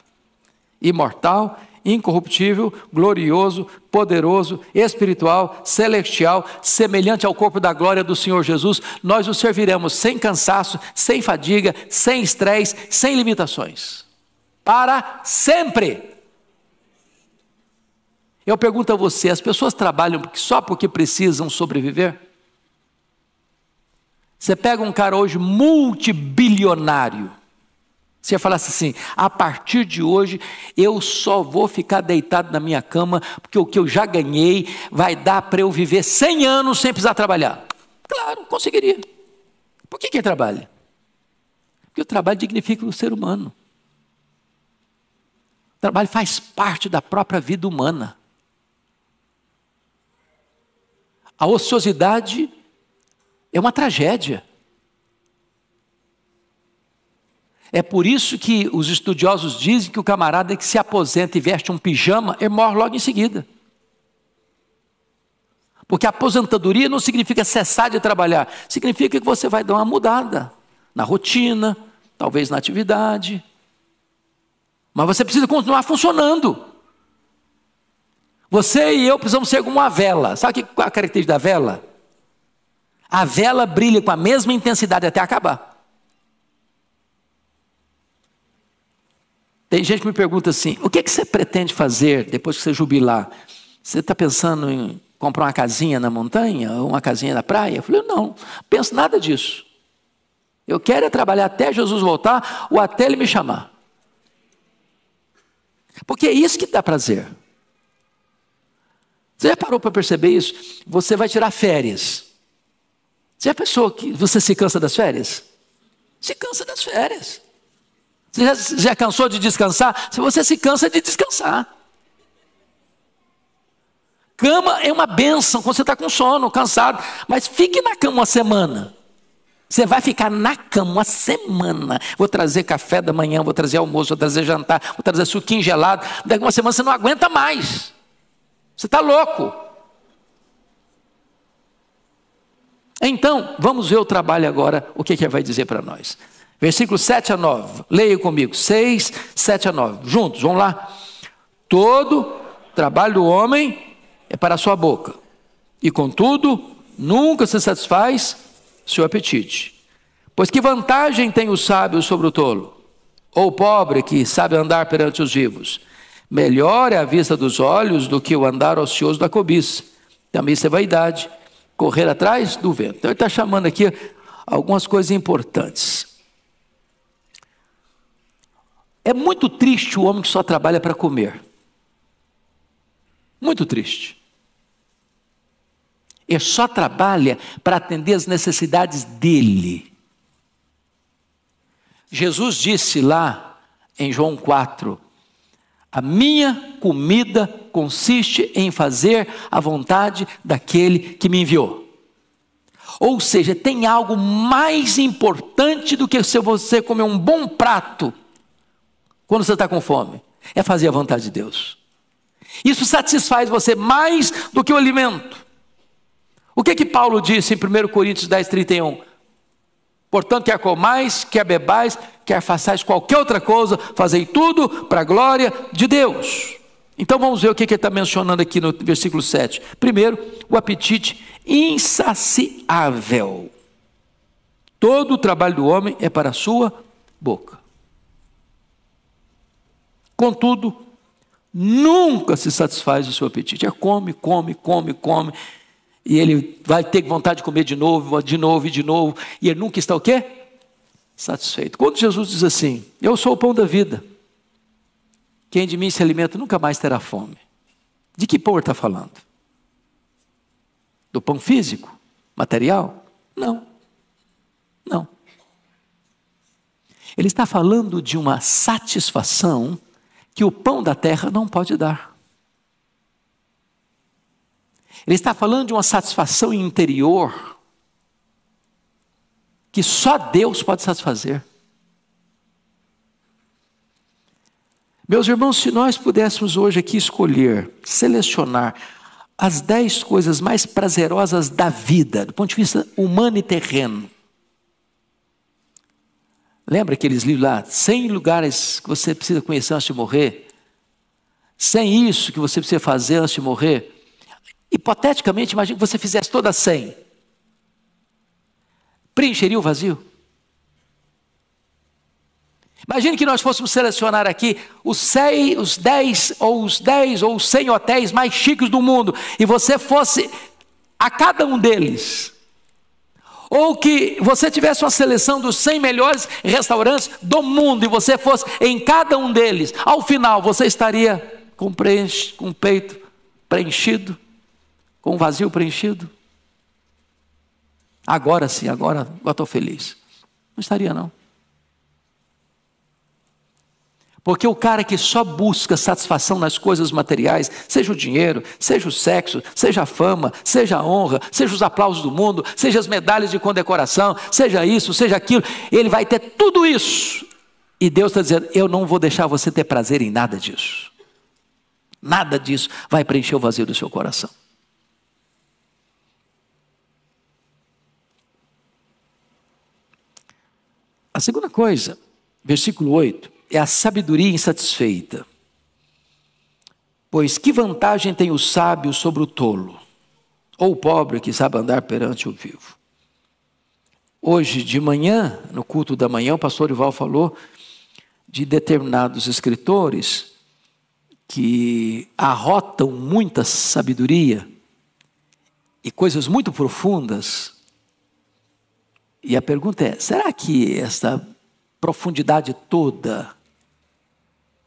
imortal, incorruptível, glorioso, poderoso, espiritual, celestial, semelhante ao corpo da glória do Senhor Jesus. Nós o serviremos sem cansaço, sem fadiga, sem estresse, sem limitações, para sempre. Eu pergunto a você, as pessoas trabalham só porque precisam sobreviver? Você pega um cara hoje multibilionário, você falasse assim, a partir de hoje eu só vou ficar deitado na minha cama, porque o que eu já ganhei vai dar para eu viver 100 anos sem precisar trabalhar. Claro, conseguiria. Por que ele trabalha? Porque o trabalho dignifica o ser humano. O trabalho faz parte da própria vida humana. A ociosidade é uma tragédia. É por isso que os estudiosos dizem que o camarada que se aposenta e veste um pijama, ele morre logo em seguida. Porque a aposentadoria não significa cessar de trabalhar, significa que você vai dar uma mudada na rotina, talvez na atividade. Mas você precisa continuar funcionando. Você e eu precisamos ser como uma vela. Sabe qual é a característica da vela? A vela brilha com a mesma intensidade até acabar. Tem gente que me pergunta assim, o que você pretende fazer depois que você jubilar? Você está pensando em comprar uma casinha na montanha ou uma casinha na praia? Eu falei, não penso nada disso. Eu quero é trabalhar até Jesus voltar ou até Ele me chamar. Porque é isso que dá prazer. Você já parou para perceber isso? Você vai tirar férias. Você já pensou que você se cansa das férias? Se cansa das férias. Você já cansou de descansar? Se você se cansa de descansar. Cama é uma bênção quando você está com sono, cansado. Mas fique na cama uma semana. Você vai ficar na cama uma semana. Vou trazer café da manhã, vou trazer almoço, vou trazer jantar, vou trazer suquinho gelado. Daqui uma semana você não aguenta mais. Você está louco. Então, vamos ver o trabalho agora, o que vai dizer para nós. Versículos 7 a 9. Leia comigo. 6, 7 a 9. Juntos, vamos lá. Todo trabalho do homem é para a sua boca, e contudo, nunca se satisfaz seu apetite. Pois que vantagem tem o sábio sobre o tolo? Ou o pobre que sabe andar perante os vivos? Melhor é a vista dos olhos do que o andar ocioso da cobiça. Também isso é vaidade, correr atrás do vento. Então ele está chamando aqui algumas coisas importantes. É muito triste o homem que só trabalha para comer. Muito triste. Ele só trabalha para atender as necessidades dele. Jesus disse lá em João 4, a minha comida consiste em fazer a vontade daquele que me enviou. Ou seja, tem algo mais importante do que se você comer um bom prato quando você está com fome. É fazer a vontade de Deus. Isso satisfaz você mais do que o alimento. O que Paulo disse em 1 Coríntios 10, 31? Portanto, quer comais, quer bebais, quer façais qualquer outra coisa, fazei tudo para a glória de Deus. Então vamos ver o que ele está mencionando aqui no versículo 7. Primeiro, o apetite insaciável. Todo o trabalho do homem é para a sua boca. Contudo, nunca se satisfaz o seu apetite. É come, come, come, come. E ele vai ter vontade de comer de novo, de novo e de novo. E ele nunca está o quê? Satisfeito. Quando Jesus diz assim, eu sou o pão da vida. Quem de mim se alimenta nunca mais terá fome. De que pão ele está falando? Do pão físico? Material? Não. Não. Ele está falando de uma satisfação que o pão da terra não pode dar. Ele está falando de uma satisfação interior que só Deus pode satisfazer. Meus irmãos, se nós pudéssemos hoje aqui escolher, selecionar as 10 coisas mais prazerosas da vida, do ponto de vista humano e terreno. Lembra aqueles livros lá, 100 lugares que você precisa conhecer antes de morrer? 100 isso que você precisa fazer antes de morrer? Hipoteticamente, imagine que você fizesse todas 100. Preencheria o vazio? Imagine que nós fôssemos selecionar aqui os 10 ou os 100 hotéis mais chiques do mundo, e você fosse a cada um deles. Ou que você tivesse uma seleção dos 100 melhores restaurantes do mundo, e você fosse em cada um deles. Ao final, você estaria com o peito preenchido, com o vazio preenchido? Agora sim, agora eu estou feliz. Não estaria não. Porque o cara que só busca satisfação nas coisas materiais, seja o dinheiro, seja o sexo, seja a fama, seja a honra, seja os aplausos do mundo, seja as medalhas de condecoração, seja isso, seja aquilo, ele vai ter tudo isso. E Deus está dizendo, eu não vou deixar você ter prazer em nada disso. Nada disso vai preencher o vazio do seu coração. A segunda coisa, versículo 8, é a sabedoria insatisfeita. Pois que vantagem tem o sábio sobre o tolo, ou o pobre que sabe andar perante o vivo? Hoje de manhã, no culto da manhã, o pastor Ival falou de determinados escritores que arrotam muita sabedoria e coisas muito profundas. E a pergunta é, será que essa profundidade toda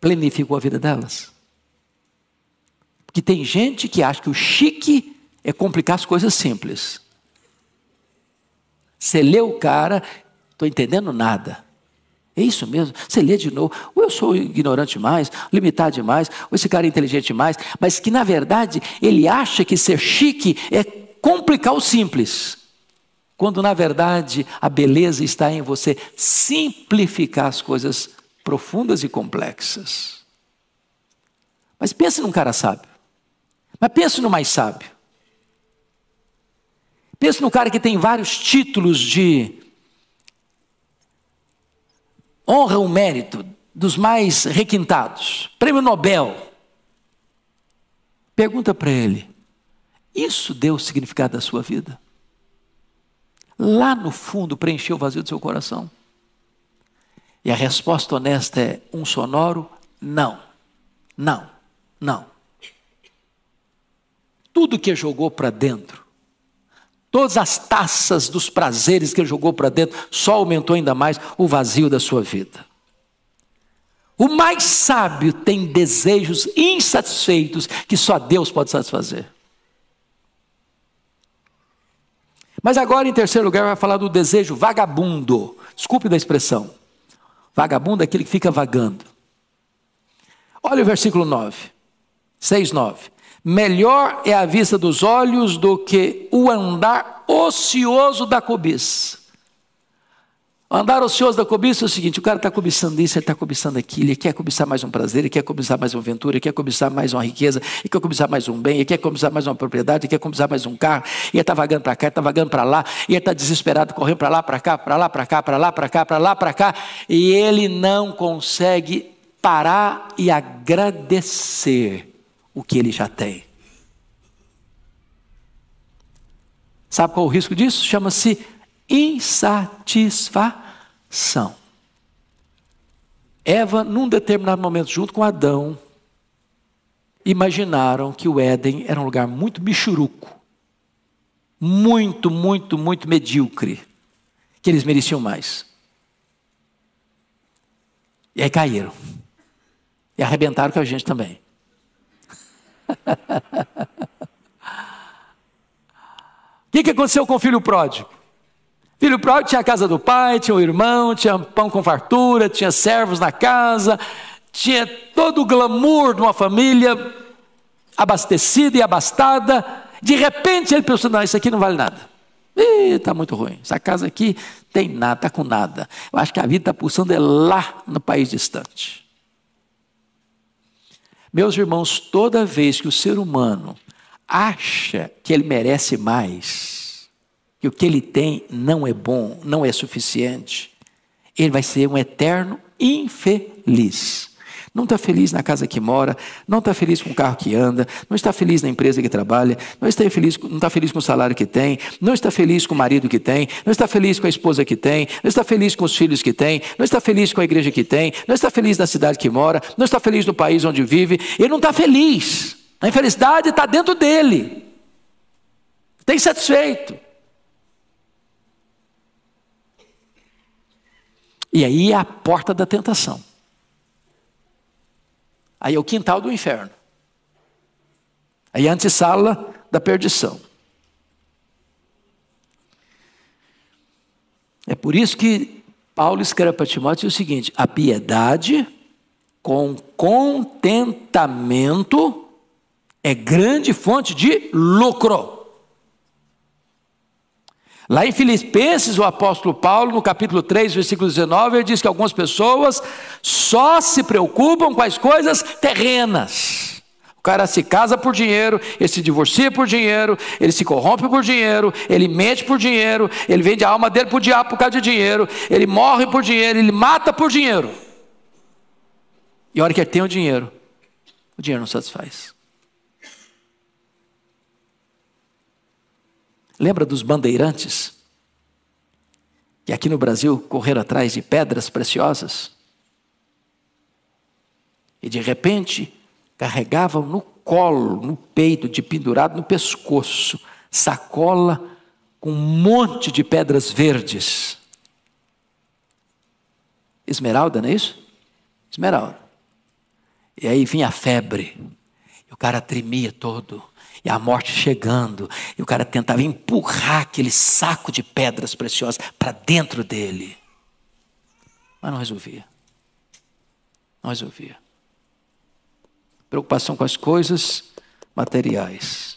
planificou a vida delas? Porque tem gente que acha que o chique é complicar as coisas simples. Você lê o cara, estou entendendo nada. É isso mesmo? Você lê de novo. Ou eu sou ignorante demais, limitado demais, ou esse cara é inteligente demais, mas que na verdade ele acha que ser chique é complicar o simples. Quando na verdade a beleza está em você simplificar as coisas profundas e complexas. Mas pense num cara sábio. Mas pense no mais sábio. Pense num cara que tem vários títulos de honra ou mérito, dos mais requintados. Prêmio Nobel. Pergunta para ele, isso deu o significado da sua vida? Lá no fundo preencheu o vazio do seu coração? E a resposta honesta é um sonoro não. Não, não. Tudo que jogou para dentro, todas as taças dos prazeres que ele jogou para dentro, só aumentou ainda mais o vazio da sua vida. O mais sábio tem desejos insatisfeitos que só Deus pode satisfazer. Mas agora, em terceiro lugar, vai falar do desejo vagabundo. Desculpe da expressão. Vagabundo é aquele que fica vagando. Olha o versículo 9. 6, 9. Melhor é a vista dos olhos do que o andar ocioso da cobiça. O andar ocioso da cobiça é o seguinte, o cara está cobiçando isso, ele está cobiçando aquilo, ele quer cobiçar mais um prazer, ele quer cobiçar mais uma aventura, ele quer cobiçar mais uma riqueza, ele quer cobiçar mais um bem, ele quer cobiçar mais uma propriedade, ele quer cobiçar mais um carro, e ele está vagando para cá, ele está vagando para lá, e ele está desesperado, correndo para lá, para cá, para lá, para cá, para lá, para cá, para lá, para cá, e ele não consegue parar e agradecer o que ele já tem. Sabe qual é o risco disso? Chama-se insatisfação. Eva, num determinado momento, junto com Adão, imaginaram que o Éden era um lugar muito michuruco, muito, muito, muito medíocre, que eles mereciam mais. E aí caíram. E arrebentaram com a gente também. O que aconteceu com o filho pródigo? O filho pródigo tinha a casa do pai, tinha o irmão, tinha pão com fartura, tinha servos na casa, tinha todo o glamour de uma família abastecida e abastada. De repente ele pensou, não, isso aqui não vale nada. Está muito ruim, essa casa aqui tem nada, está com nada. Eu acho que a vida está pulsando lá no país distante. Meus irmãos, toda vez que o ser humano acha que ele merece mais, que o que ele tem não é bom, não é suficiente, ele vai ser um eterno infeliz. Não está feliz na casa que mora, não está feliz com o carro que anda, não está feliz na empresa que trabalha, não está feliz com o salário que tem, não está feliz com o marido que tem, não está feliz com a esposa que tem, não está feliz com os filhos que tem, não está feliz com a igreja que tem, não está feliz na cidade que mora, não está feliz no país onde vive, ele não está feliz. A infelicidade está dentro dele. Está insatisfeito. E aí é a porta da tentação. Aí é o quintal do inferno. Aí é a antessala da perdição. É por isso que Paulo escreve para Timóteo o seguinte: a piedade com contentamento é grande fonte de lucro. Lá em Filipenses, o apóstolo Paulo, no capítulo 3, versículo 19, ele diz que algumas pessoas só se preocupam com as coisas terrenas. O cara se casa por dinheiro, ele se divorcia por dinheiro, ele se corrompe por dinheiro, ele mente por dinheiro, ele vende a alma dele para o diabo por causa de dinheiro, ele morre por dinheiro, ele mata por dinheiro. E a hora que ele tem o dinheiro não satisfaz. Lembra dos bandeirantes? Que aqui no Brasil correram atrás de pedras preciosas? E de repente carregavam no colo, no peito, de pendurado no pescoço, sacola com um monte de pedras verdes. Esmeralda, não é isso? Esmeralda. E aí vinha a febre. E o cara tremia todo. E a morte chegando, e o cara tentava empurrar aquele saco de pedras preciosas para dentro dele. Mas não resolvia. Não resolvia. Preocupação com as coisas materiais.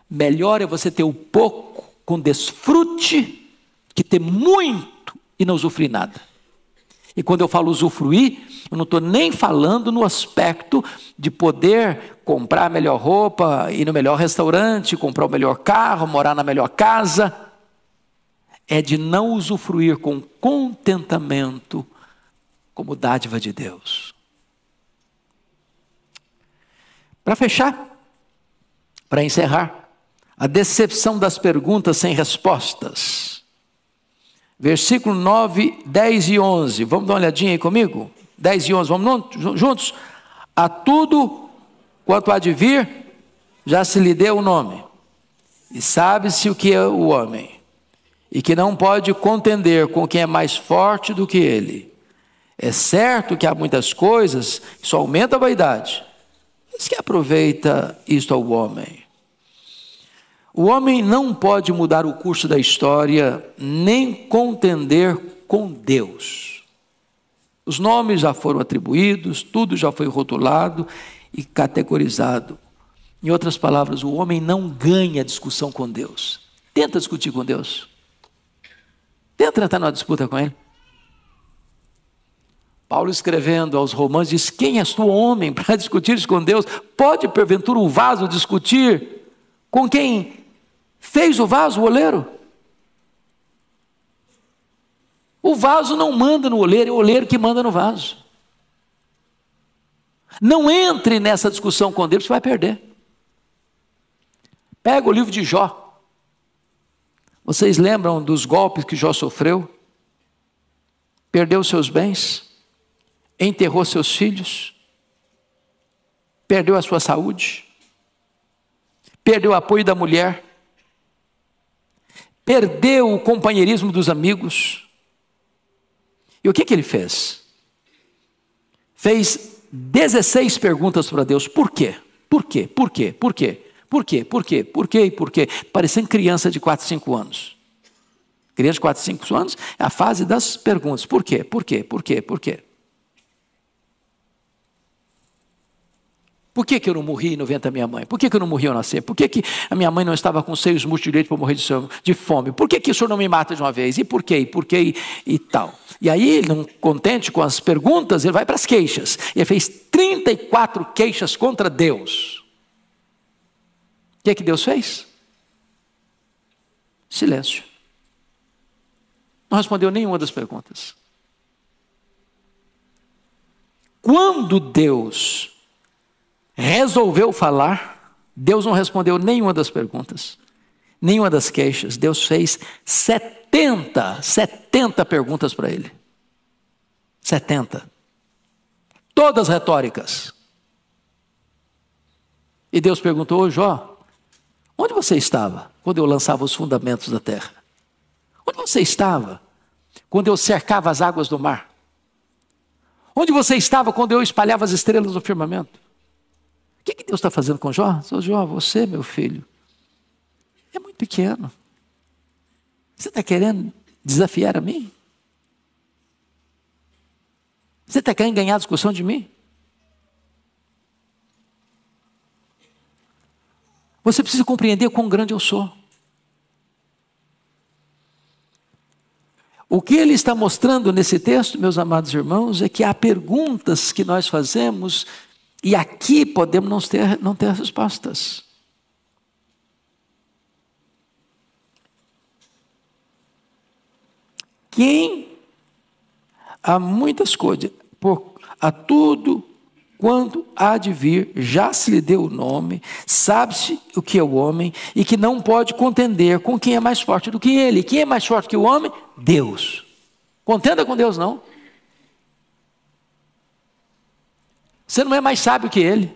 Melhor é você ter o pouco com desfrute que ter muito e não usufruir nada. E quando eu falo usufruir, eu não estou nem falando no aspecto de poder comprar a melhor roupa, ir no melhor restaurante, comprar o melhor carro, morar na melhor casa. É de não usufruir com contentamento como dádiva de Deus. Para fechar, para encerrar, a decepção das perguntas sem respostas. Versículo 9, 10 e 11. Vamos dar uma olhadinha aí comigo? 10 e 11, vamos juntos? A tudo quanto há de vir, já se lhe deu o nome. E sabe-se o que é o homem. E que não pode contender com quem é mais forte do que ele. É certo que há muitas coisas que só aumentam a vaidade. Mas que aproveita isto ao homem? O homem não pode mudar o curso da história, nem contender com Deus. Os nomes já foram atribuídos, tudo já foi rotulado e categorizado. Em outras palavras, o homem não ganha discussão com Deus. Tenta discutir com Deus. Tenta entrar numa disputa com Ele. Paulo, escrevendo aos Romanos, diz: quem és tu, homem, para discutir com Deus? Pode, porventura, o vaso discutir com quem fez o vaso, o oleiro? O vaso não manda no oleiro, é o oleiro que manda no vaso. Não entre nessa discussão com Deus, você vai perder. Pega o livro de Jó. Vocês lembram dos golpes que Jó sofreu? Perdeu seus bens, enterrou seus filhos, perdeu a sua saúde, perdeu o apoio da mulher, perdeu o companheirismo dos amigos. E o que ele fez? Fez 16 perguntas para Deus. Por quê? Por quê? Por quê? Por quê? Por quê? Por quê? Por quê? E por quê? Parecendo criança de 4, 5 anos. Criança de 4, 5 anos é a fase das perguntas. Por quê? Por quê? Por quê? Por quê? Por que eu não morri no ventre da minha mãe? Por que eu não morri ao nascer? Por que a minha mãe não estava com seios músculos direitos para morrer de fome? Por que o senhor não me mata de uma vez? E por quê? E por quê? E tal. E aí, não contente com as perguntas, ele vai para as queixas. Ele fez 34 queixas contra Deus. O que Deus fez? Silêncio. Não respondeu nenhuma das perguntas. Quando Deus resolveu falar, Deus não respondeu nenhuma das perguntas, nenhuma das queixas. Deus fez 70 perguntas para ele. 70. Todas retóricas. E Deus perguntou: ô Jó, onde você estava quando eu lançava os fundamentos da terra? Onde você estava quando eu cercava as águas do mar? Onde você estava quando eu espalhava as estrelas no firmamento? O que Deus está fazendo com Jó? Jó, você, meu filho, é muito pequeno. Você está querendo desafiar a mim? Você está querendo ganhar a discussão de mim? Você precisa compreender quão grande eu sou. O que ele está mostrando nesse texto, meus amados irmãos, é que há perguntas que nós fazemos e aqui podemos não ter respostas. Há muitas coisas, a tudo quanto há de vir, já se lhe deu o nome, sabe-se o que é o homem, e que não pode contender com quem é mais forte do que ele. Quem é mais forte que o homem? Deus. Contenda com Deus não. Você não é mais sábio que ele.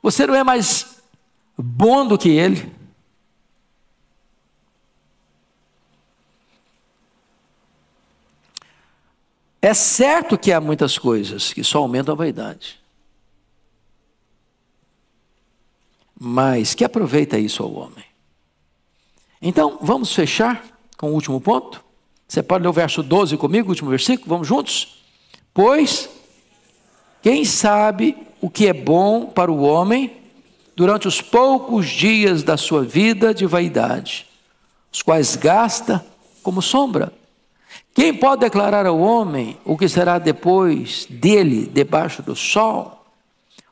Você não é mais bom do que ele. É certo que há muitas coisas que só aumentam a vaidade. Mas que aproveita isso ao homem? Então, vamos fechar com o último ponto. Você pode ler o verso 12 comigo, o último versículo? Vamos juntos? Pois, quem sabe o que é bom para o homem durante os poucos dias da sua vida de vaidade, os quais gasta como sombra. Quem pode declarar ao homem o que será depois dele, debaixo do sol?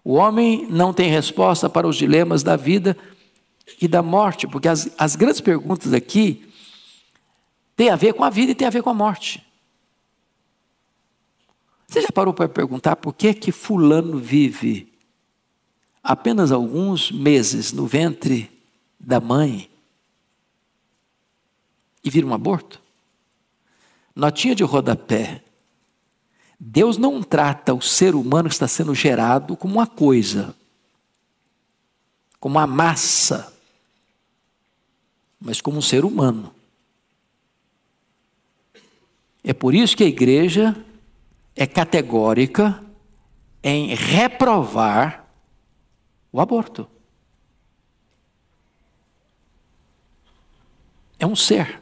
O homem não tem resposta para os dilemas da vida e da morte, porque as grandes perguntas aqui têm a ver com a vida e têm a ver com a morte. Você já parou para perguntar por que fulano vive apenas alguns meses no ventre da mãe e vira um aborto? Notinha de rodapé. Deus não trata o ser humano que está sendo gerado como uma coisa, como uma massa, mas como um ser humano. É por isso que a igreja é categórica em reprovar o aborto. É um ser.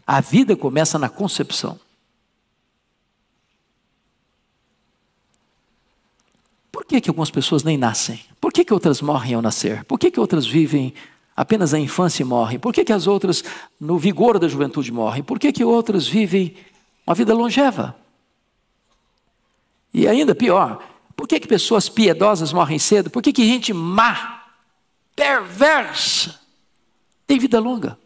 A vida começa na concepção. Por que algumas pessoas nem nascem? Por que outras morrem ao nascer? Por que outras vivem apenas a infância e morrem? Por que as outras no vigor da juventude morrem? Por que outras vivem uma vida longeva? E ainda pior, por que pessoas piedosas morrem cedo? Por que gente má, perversa, tem vida longa?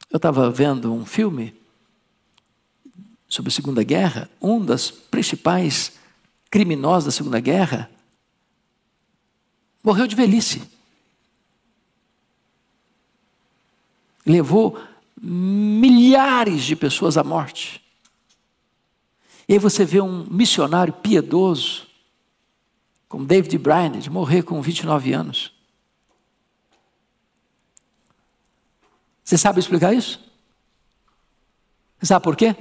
Eu estava vendo um filme sobre a Segunda Guerra. Um dos principais criminosos da Segunda Guerra morreu de velhice. Levou milhares de pessoas à morte. E aí você vê um missionário piedoso, como David Brainerd, morrer com 29 anos. Você sabe explicar isso? Você sabe por quê?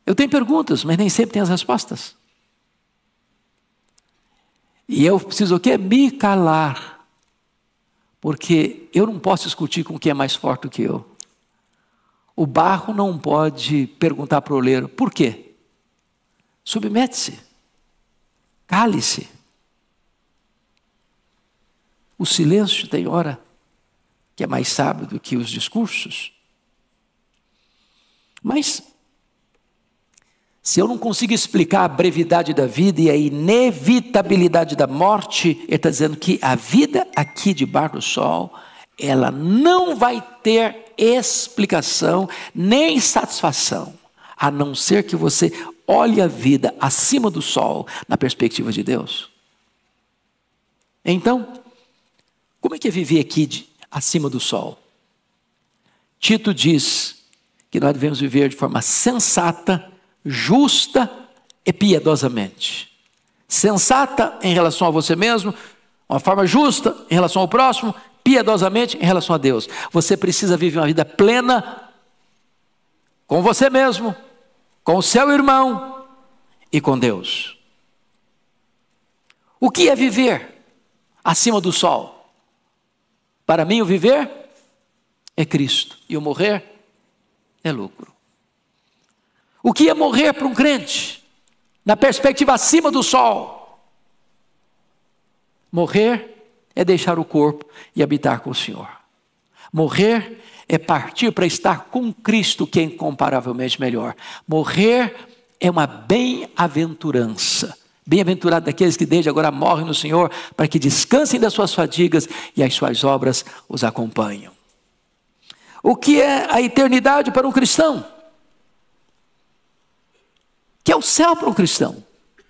Eu tenho perguntas, mas nem sempre tenho as respostas. E eu preciso o quê? Me calar. Porque eu não posso discutir com quem é mais forte do que eu. O barro não pode perguntar para o oleiro, por quê? Submete-se. Cale-se. O silêncio tem hora que é mais sábio do que os discursos. Mas, se eu não consigo explicar a brevidade da vida e a inevitabilidade da morte, ele está dizendo que a vida aqui debaixo do sol, ela não vai ter explicação nem satisfação, a não ser que você olhe a vida acima do sol, na perspectiva de Deus. Então, como é que é viver aqui acima do sol? Tito diz que nós devemos viver de forma sensata, justa e piedosamente. Sensata em relação a você mesmo, uma forma justa em relação ao próximo, piedosamente em relação a Deus. Você precisa viver uma vida plena com você mesmo, com o seu irmão e com Deus. O que é viver acima do sol? Para mim, o viver é Cristo e o morrer é lucro. O que é morrer para um crente? Na perspectiva acima do sol. Morrer é deixar o corpo e habitar com o Senhor. Morrer é partir para estar com Cristo, que é incomparavelmente melhor. Morrer é uma bem-aventurança. Bem-aventurado daqueles que desde agora morrem no Senhor, para que descansem das suas fadigas e as suas obras os acompanham. O que é a eternidade para um cristão? O que é o céu para um cristão?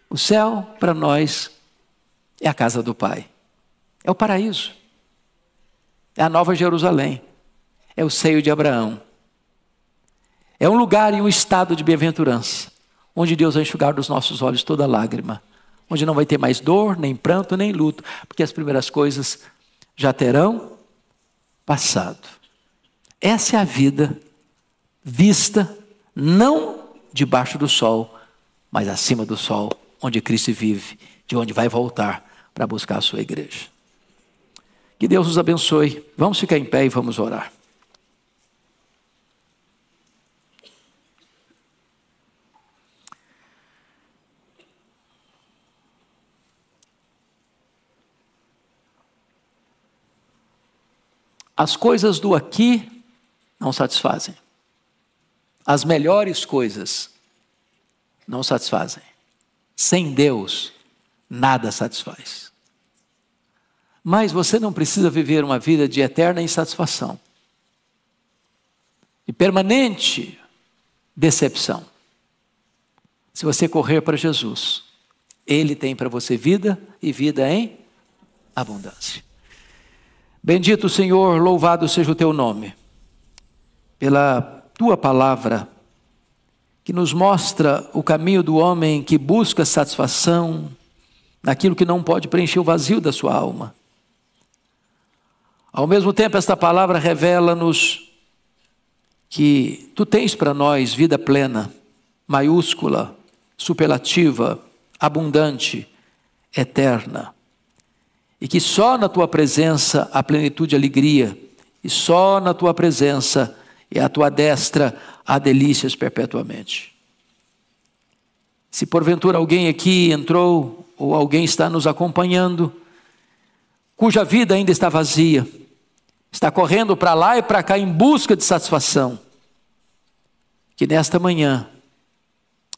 O céu para nós é a casa do Pai. É o paraíso. É a Nova Jerusalém. É o seio de Abraão. É um lugar e um estado de bem-aventurança, onde Deus vai enxugar dos nossos olhos toda lágrima, onde não vai ter mais dor, nem pranto, nem luto, porque as primeiras coisas já terão passado. Essa é a vida vista não debaixo do sol, mas acima do sol, onde Cristo vive, de onde vai voltar para buscar a sua igreja. Que Deus nos abençoe. Vamos ficar em pé e vamos orar. As coisas do aqui não satisfazem. As melhores coisas não satisfazem. Sem Deus, nada satisfaz. Mas você não precisa viver uma vida de eterna insatisfação, de permanente decepção. Se você correr para Jesus, Ele tem para você vida e vida em abundância. Bendito Senhor, louvado seja o teu nome, pela tua palavra, que nos mostra o caminho do homem que busca satisfação naquilo que não pode preencher o vazio da sua alma. Ao mesmo tempo, esta palavra revela-nos que tu tens para nós vida plena, maiúscula, superlativa, abundante, eterna. E que só na tua presença há plenitude e alegria, e só na tua presença e à tua destra há delícias perpetuamente. Se porventura alguém aqui entrou, ou alguém está nos acompanhando, cuja vida ainda está vazia, está correndo para lá e para cá em busca de satisfação, que nesta manhã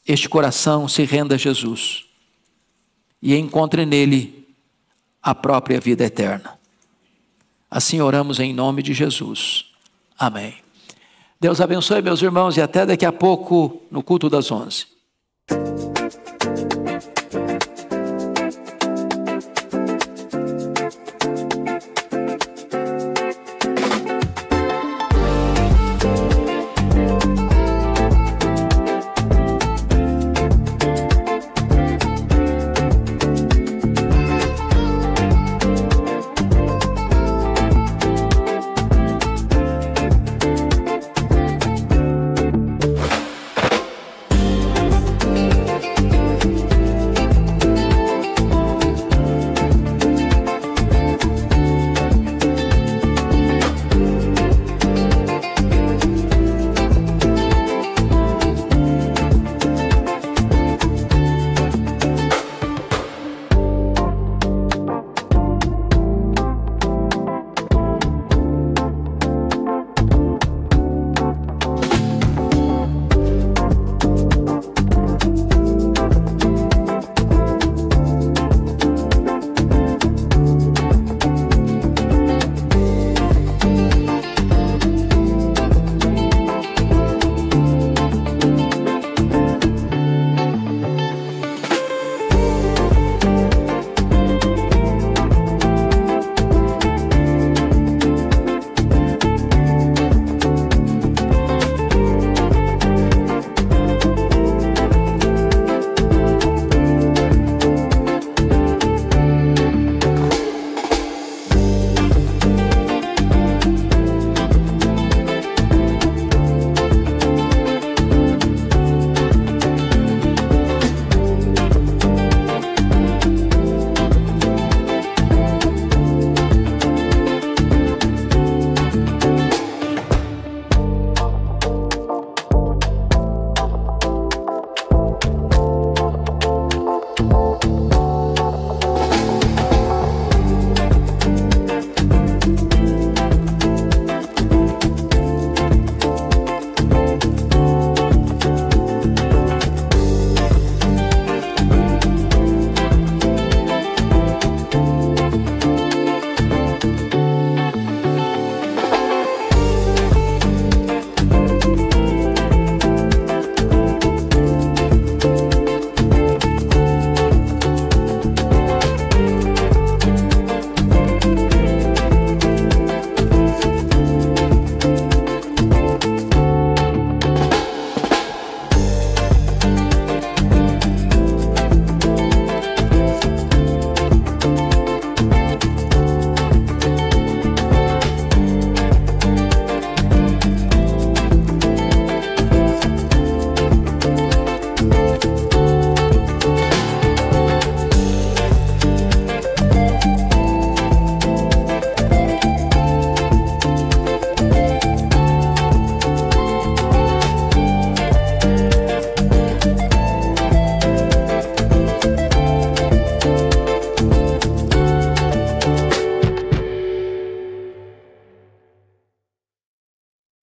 este coração se renda a Jesus e encontre nele a própria vida eterna. Assim oramos em nome de Jesus. Amém. Deus abençoe, meus irmãos, e até daqui a pouco no culto das 11.